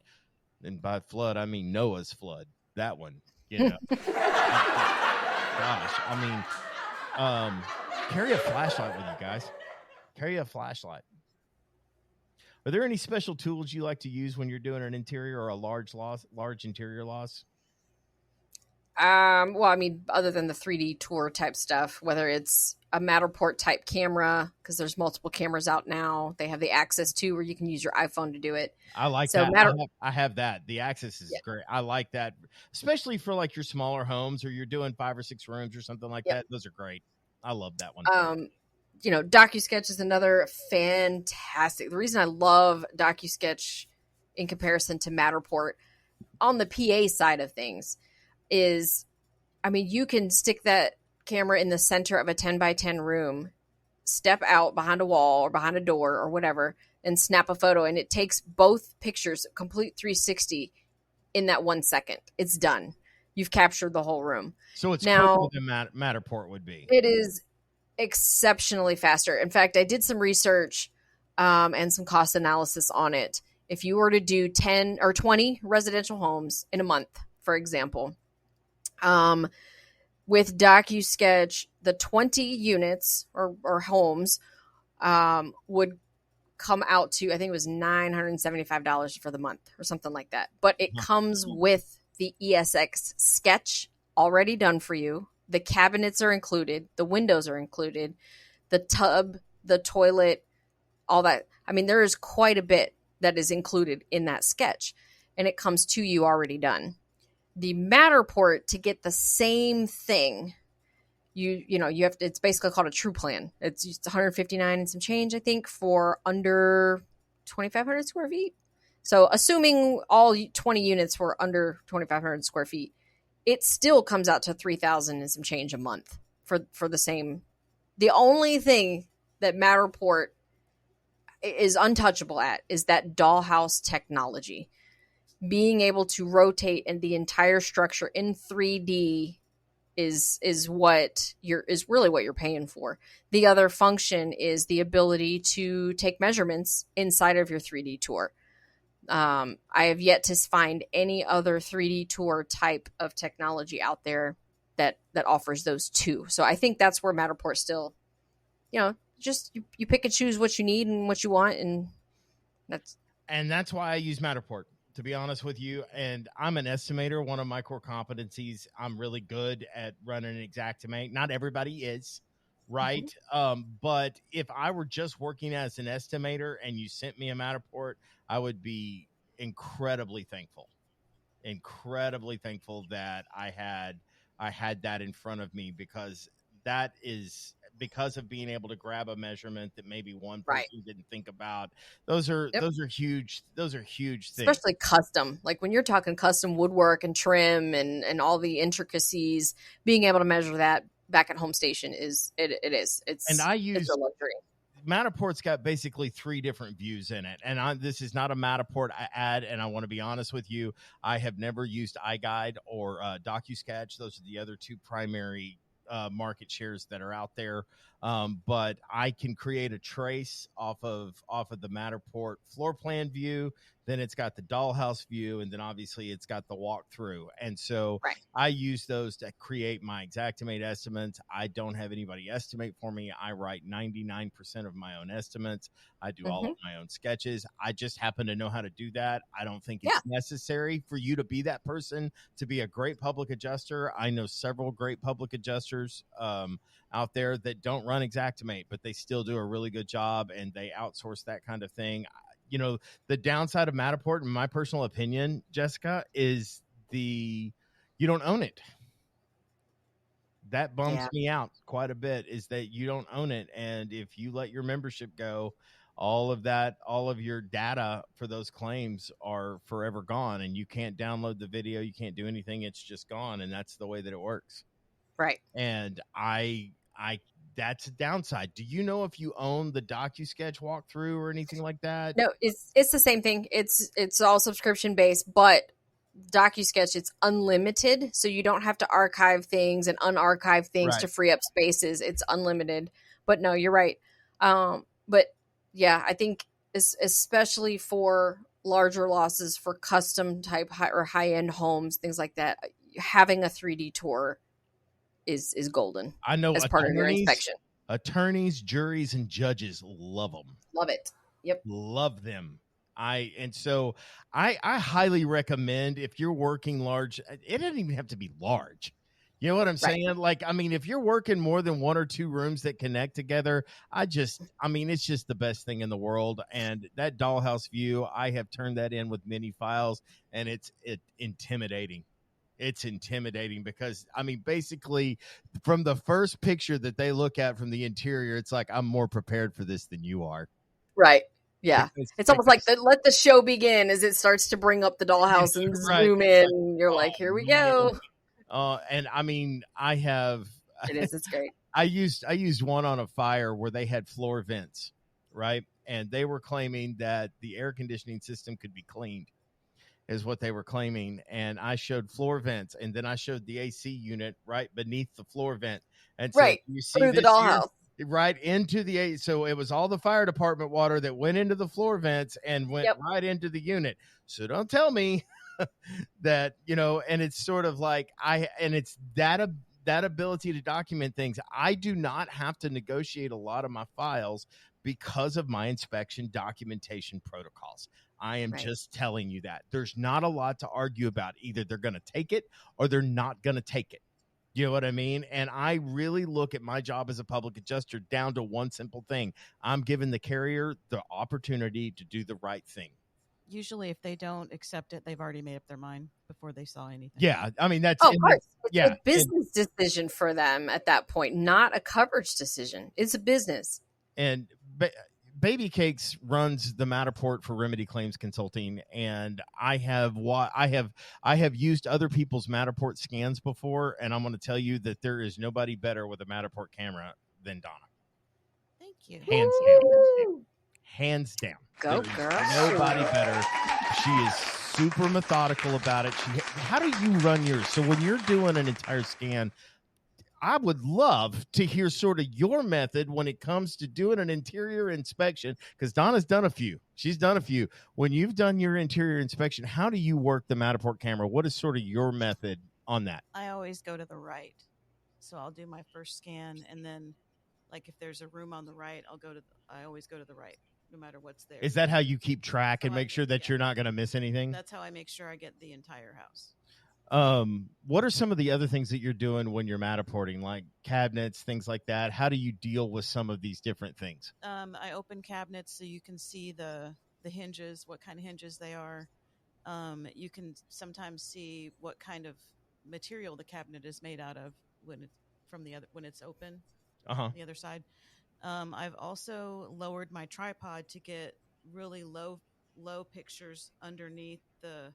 And by flood, I mean Noah's flood. That one, Gosh, carry a flashlight with you guys. Carry a flashlight. Are there any special tools you like to use when you're doing an interior or a large interior loss? Other than the 3D tour type stuff, whether it's a Matterport type camera, because there's multiple cameras out now. They have the Axis too, where you can use your iPhone to do it. I like that. I have that. The Axis is great. I like that, especially for like your smaller homes, or you're doing 5 or 6 rooms or something like that. Those are great. I love that one. DocuSketch is another fantastic. The reason I love DocuSketch in comparison to Matterport on the PA side of things is, you can stick that camera in the center of a 10 by 10 room, step out behind a wall or behind a door or whatever, and snap a photo. And it takes both pictures, complete 360 in that 1 second. It's done. You've captured the whole room. So it's quicker than Matterport would be. It is exceptionally faster. In fact, I did some research and some cost analysis on it. If you were to do 10 or 20 residential homes in a month, for example, with DocuSketch, the 20 units or homes would come out to, I think it was $975 for the month or something like that. But it comes with the ESX sketch already done for you. The cabinets are included. The windows are included. The tub, the toilet, all that. There is quite a bit that is included in that sketch, and it comes to you already done. The Matterport, to get the same thing, you have to, it's basically called a true plan. It's 159 and some change, I think, for under 2,500 square feet. So assuming all 20 units were under 2,500 square feet, it still comes out to 3,000 and some change a month for the same. The only thing that Matterport is untouchable at is that dollhouse technology. Being able to rotate in the entire structure in 3D is really what you're paying for. The other function is the ability to take measurements inside of your 3D tour. I have yet to find any other 3D tour type of technology out there that offers those two. So I think that's where Matterport still, just you pick and choose what you need and what you want, and that's why I use Matterport, to be honest with you. And I'm an estimator. One of my core competencies, I'm really good at running an Xactimate. Not everybody is, right? But if I were just working as an estimator and you sent me a Matterport, I would be incredibly thankful that I had that in front of me, because that is because of being able to grab a measurement that maybe one person didn't think about. Those are huge things. Especially custom. Like when you're talking custom woodwork and trim and all the intricacies, being able to measure that back at home station is a luxury. Matterport's got basically 3 different views in it. And this is not a Matterport ad, and I want to be honest with you. I have never used iGuide or DocuSketch. Those are the other 2 primary market shares that are out there. But I can create a trace off of the Matterport floor plan view. Then it's got the dollhouse view, and then obviously it's got the walkthrough. And so I use those to create my Xactimate estimates. I don't have anybody estimate for me. I write 99% of my own estimates. I do all of my own sketches. I just happen to know how to do that. I don't think it's necessary for you to be that person to be a great public adjuster. I know several great public adjusters out there that don't run Xactimate, but they still do a really good job, and they outsource that kind of thing. The downside of Matterport, in my personal opinion, Jessica, is you don't own it. That bums me out quite a bit, is that you don't own it. And if you let your membership go, all of your data for those claims are forever gone, and you can't download the video. You can't do anything. It's just gone. And that's the way that it works. Right. And that's a downside. Do you know if you own the DocuSketch walkthrough or anything like that? No, it's the same thing. It's all subscription based, but DocuSketch, it's unlimited, so you don't have to archive things and unarchive things to free up spaces. It's unlimited. But no, you're right. But yeah, I think especially for larger losses, for custom type or high end homes, things like that, having a 3D tour is golden. I know as part of your inspection. Attorneys, juries, and judges love them. Love it. Yep. Love them. I highly recommend, if you're working large, it doesn't even have to be large. You know what I'm saying? Like, I mean, if you're working more than 1 or 2 rooms that connect together, it's just the best thing in the world. And that dollhouse view, I have turned that in with mini files, and it's intimidating. It's intimidating because, basically from the first picture that they look at from the interior, it's like, I'm more prepared for this than you are. Right. Yeah. It's almost like let the show begin as it starts to bring up the dollhouse and zoom in. You're like, here we go. And I have. It's great. I used one on a fire where they had floor vents, right? And they were claiming that the air conditioning system could be cleaned, is what they were claiming. And I showed floor vents, and then I showed the AC unit right beneath the floor vent. And so you see through the dollhouse. Right into the AC. So it was all the fire department water that went into the floor vents and went right into the unit. So don't tell me that, and it's sort of like it's that ability to document things. I do not have to negotiate a lot of my files because of my inspection documentation protocols. I am just telling you that. There's not a lot to argue about. Either they're going to take it or they're not going to take it. You know what I mean? And I really look at my job as a public adjuster down to one simple thing. I'm giving the carrier the opportunity to do the right thing. Usually, if they don't accept it, they've already made up their mind before they saw anything. Yeah, I mean that's Oh, of course. It's yeah, a business decision for them at that point, not a coverage decision. It's a business. and Baby Cakes runs the Matterport for Remedy Claims Consulting, and I have used other people's Matterport scans before, and I'm going to tell you that there is nobody better with a Matterport camera than Donna. Thank you. Hands down. Woo! Hands down. Go, There is girl. nobody better. She is super methodical about it. How do you run yours? So when you're doing an entire scan, I would love to hear sort of your method when it comes to doing an interior inspection, because Donna's done a few. She's done a few. When you've done your interior inspection, how do you work the Matterport camera? What is sort of your method on that? I always go to the right. So I'll do my first scan, and then, like, if there's a room on the right, I always go to the right, no matter what's there. Is that how you keep track and So make sure that you're not going to miss anything? That's how I make sure I get the entire house. What are some of the other things that you're doing when you're Matterporting, like cabinets, things like that? How do you deal with some of these different things? I open cabinets so you can see the hinges, what kind of hinges they are. You can sometimes see what kind of material the cabinet is made out of when it's open. The other side. I've also lowered my tripod to get really low pictures underneath the,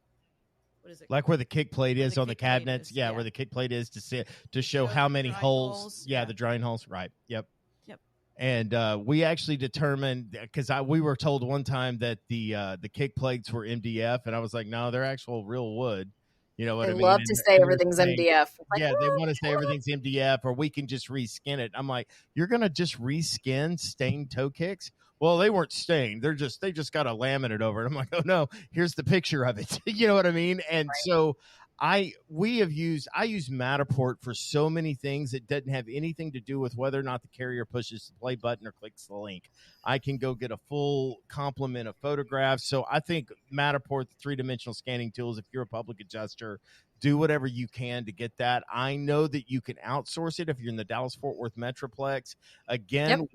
what is it? Like where the kick plate is on the kick plate cabinets. is, Yeah, yeah. where the kick plate is to show Show how the many drying holes. holes, Yeah, yeah. the drying holes. Right. Yep. Yep. And we actually determined, because we were told one time that the kick plates were MDF, and I was like, no, they're actual real wood. You know what They I mean? love And to they're- say and they're everything's saying- MDF. Like, Yeah, they want to say everything's MDF, or we can just reskin it. I'm like, you're gonna just reskin stained toe kicks? Well, they weren't stained. They just got a laminate over it. I'm like, oh no, here's the picture of it. You know what I mean? And so I use Matterport for so many things. It doesn't have anything to do with whether or not the carrier pushes the play button or clicks the link. I can go get a full complement of photographs. So I think Matterport, the 3-dimensional scanning tools, if you're a public adjuster, do whatever you can to get that. I know that you can outsource it if you're in the Dallas-Fort Worth Metroplex. Again,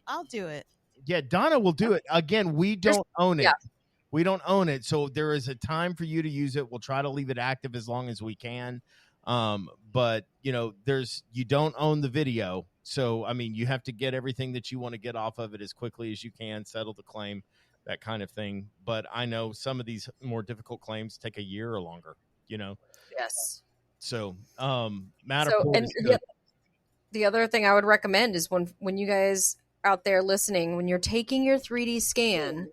I'll do it. Yeah, Donna will do it. Again, we don't own it. yeah. We don't own it. So there is a time for you to use it. We'll try to leave it active as long as we can. But you don't own the video. So, I mean, you have to get everything that you want to get off of it as quickly as you can, settle the claim, that kind of thing. But I know some of these more difficult claims take a year or longer, yes. So, So, Matterport and is good. the other thing I would recommend is when you guys out there listening, when you're taking your 3D scan,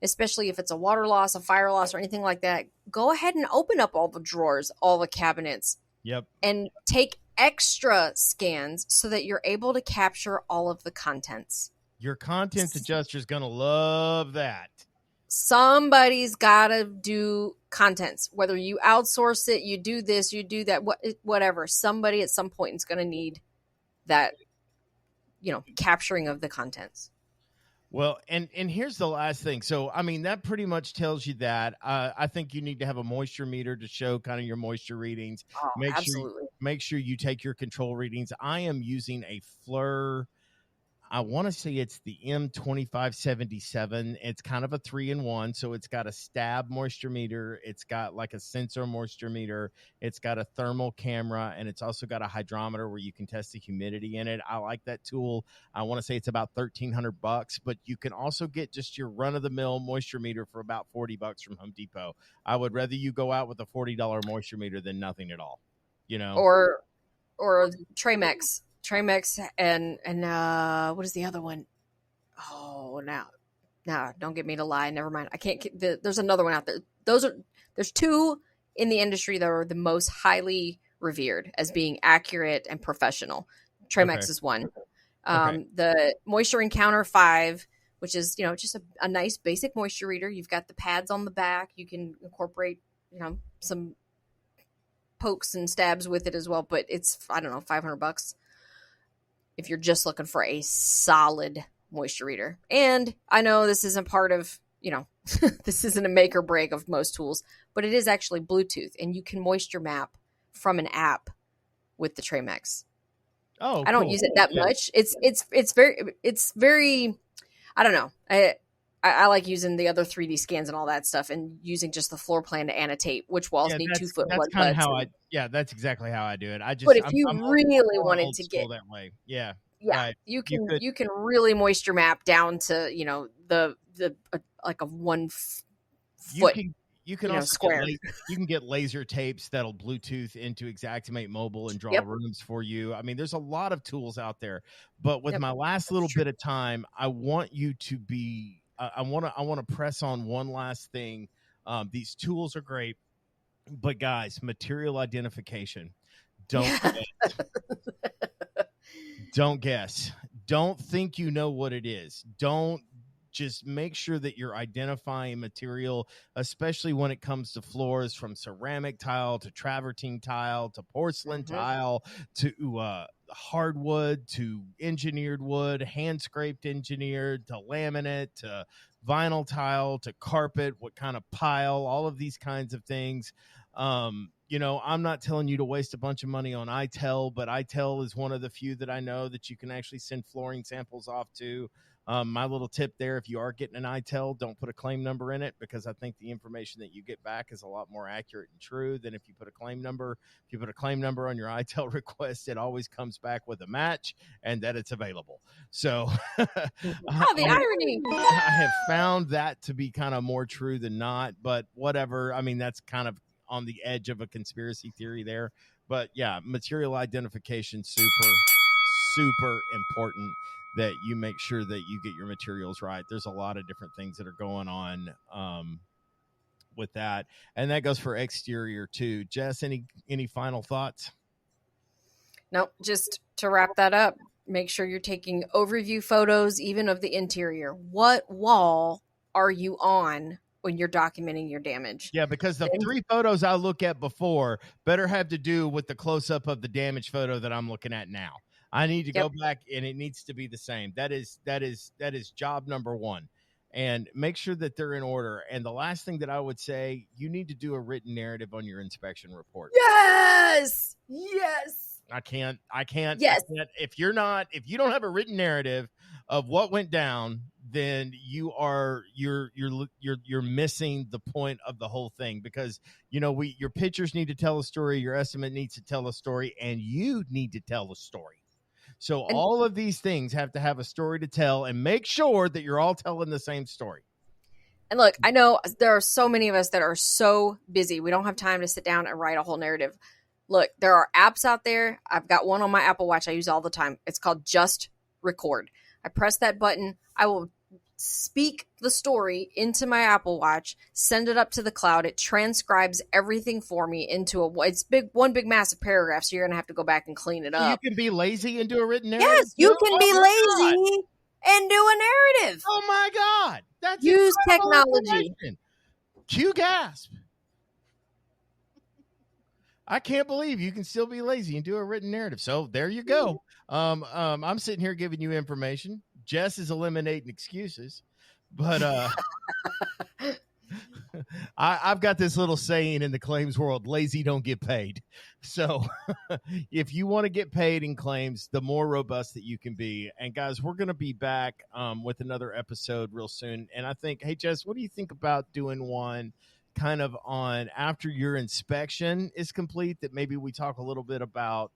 especially if it's a water loss, a fire loss, or anything like that, go ahead and open up all the drawers, all the cabinets, Yep. and take extra scans so that you're able to capture all of the contents. Your content adjuster is going to love that. Somebody's got to do contents, whether you outsource it, you do this, you do that, whatever. Somebody at some point is going to need that, capturing of the contents. Well, and here's the last thing. So, I mean, that pretty much tells you that. I think you need to have a moisture meter to show kind of your moisture readings. Oh, absolutely. Make sure you take your control readings. I am using a FLIR. I want to say it's the M2577. It's kind of a 3-in-1. So it's got a stab moisture meter. It's got like a sensor moisture meter. It's got a thermal camera, and it's also got a hydrometer where you can test the humidity in it. I like that tool. I want to say it's about $1,300, but you can also get just your run of the mill moisture meter for about $40 from Home Depot. I would rather you go out with a $40 moisture meter than nothing at all, Or Tramex. Tramex and what is the other one? Oh, now don't get me to lie. Never mind. I can't. There's another one out there. There's two in the industry that are the most highly revered as being accurate and professional. Tramex is one. The Moisture Encounter 5, which is just a nice basic moisture reader. You've got the pads on the back. You can incorporate some pokes and stabs with it as well, but it's $500 if you're just looking for a solid moisture reader. And I know this isn't part of this isn't a make or break of most tools, but it is actually Bluetooth, and you can moisture map from an app with the Tramex. Oh, I don't cool. use it that much. It's very I don't know. I like using the other 3D scans and all that stuff, and using just the floor plan to annotate which walls Yeah, need that's 2 foot that's wood kind of butts. how that's exactly how I do it. But if I'm you old, really more wanted old to school get, that way. Yeah, yeah, right. you You could, can really moisture map down to, the like a 1 you foot, can you can also square. you can get laser tapes that'll Bluetooth into Xactimate Mobile and draw Yep. rooms for you. I mean, there's a lot of tools out there. But with Yep, my last that's little true. bit of time, I want you to be. I want to press on one last thing. These tools are great, but guys, material identification. Don't don't guess. Don't think you know what it is. Don't just make sure that you're identifying material, especially when it comes to floors, from ceramic tile to travertine tile to porcelain tile to hardwood to engineered wood, hand scraped engineered to laminate to vinyl tile to carpet, what kind of pile, all of these kinds of things. I'm not telling you to waste a bunch of money on ITEL, but ITEL is one of the few that I know that you can actually send flooring samples off to. My little tip there, if you are getting an ITEL, don't put a claim number in it, because I think the information that you get back is a lot more accurate and true than if you put a claim number. If you put a claim number on your ITEL request, it always comes back with a match and that it's available. So Oh, the irony. I have found that to be kind of more true than not, but whatever. I mean, that's kind of on the edge of a conspiracy theory there. But yeah, material identification, super important that you make sure that you get your materials right. There's a lot of different things that are going on with that, and that goes for exterior too. Jess, any final thoughts? Nope, just to wrap that up, make sure you're taking overview photos even of the interior. What wall are you on when you're documenting your damage? Yeah, because the 3 photos I look at before better have to do with the close-up of the damage photo that I'm looking at now. I need to go back, and it needs to be the same. That is job number 1. And make sure that they're in order. And the last thing that I would say, you need to do a written narrative on your inspection report. Yes. I can't. Yes. If you don't have a written narrative of what went down, then you're missing the point of the whole thing, because your pictures need to tell a story, your estimate needs to tell a story, and you need to tell a story. So all of these things have to have a story to tell, and make sure that you're all telling the same story. And look, I know there are so many of us that are so busy. We don't have time to sit down and write a whole narrative. Look, there are apps out there. I've got one on my Apple Watch I use all the time. It's called Just Record. I press that button. I will speak the story into my Apple Watch, send it up to the cloud. It transcribes everything for me into one big massive paragraph. So you're going to have to go back and clean it up. You can be lazy and do a written narrative. Yes, you can be lazy and do a narrative. Oh my God. That's Use technology. Cue gasp. I can't believe you can still be lazy and do a written narrative. So there you go. I'm sitting here giving you information. Jess is eliminating excuses, but I've got this little saying in the claims world: lazy don't get paid. So if you want to get paid in claims, the more robust that you can be. And guys, we're going to be back with another episode real soon. And I think, hey, Jess, what do you think about doing one kind of on after your inspection is complete, that maybe we talk a little bit about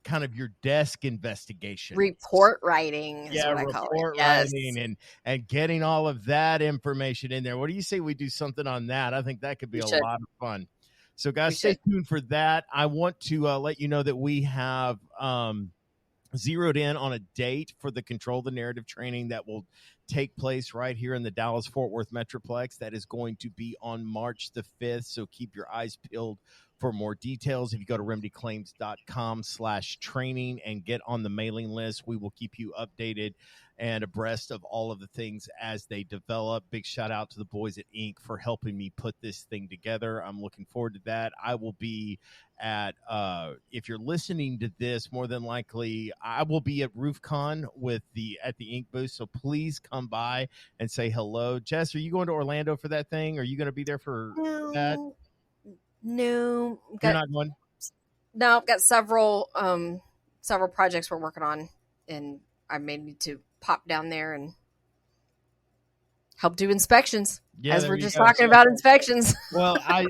kind of your desk investigation, report writing is what I call it. Report writing and getting all of that information in there. What do you say we do something on that? I think that could be a lot of fun. So guys, stay tuned for that. I want to let you know that we have zeroed in on a date for the Control the Narrative training that will take place right here in the Dallas-Fort Worth Metroplex. That is going to be on March the 5th. So keep your eyes peeled for more details. If you go to remedyclaims.com/training and get on the mailing list, we will keep you updated and abreast of all of the things as they develop. Big shout out to the boys at Inc. for helping me put this thing together. I'm looking forward to that. I will be at, if you're listening to this, more than likely, I will be at RoofCon at the Inc. booth. So please come by and say hello. Jess, are you going to Orlando for that thing? Are you going to be there for that? No, You're not going? No, I've got several projects we're working on, and I may need to pop down there and help do inspections. Yeah, as there we're you just go. talking So- about inspections. Well, I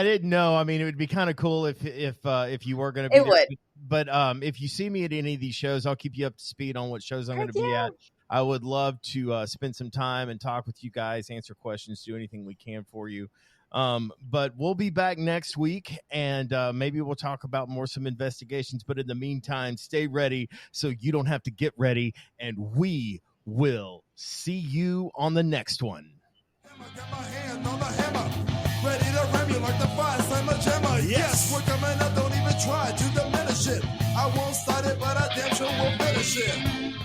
didn't know. I mean, it would be kind of cool if you were going to be It there. would. But if you see me at any of these shows, I'll keep you up to speed on what shows I'm going Heck to be yeah. at. I would love to spend some time and talk with you guys, answer questions, do anything we can for you. But we'll be back next week, and maybe we'll talk about some investigations. But in the meantime, stay ready so you don't have to get ready, and we will see you on the next one. Got my hand on the hammer, ready to ram you like the fire slammer jammer. Yes, we're coming up, don't even try to diminish it. I won't start it, but I damn sure will finish it.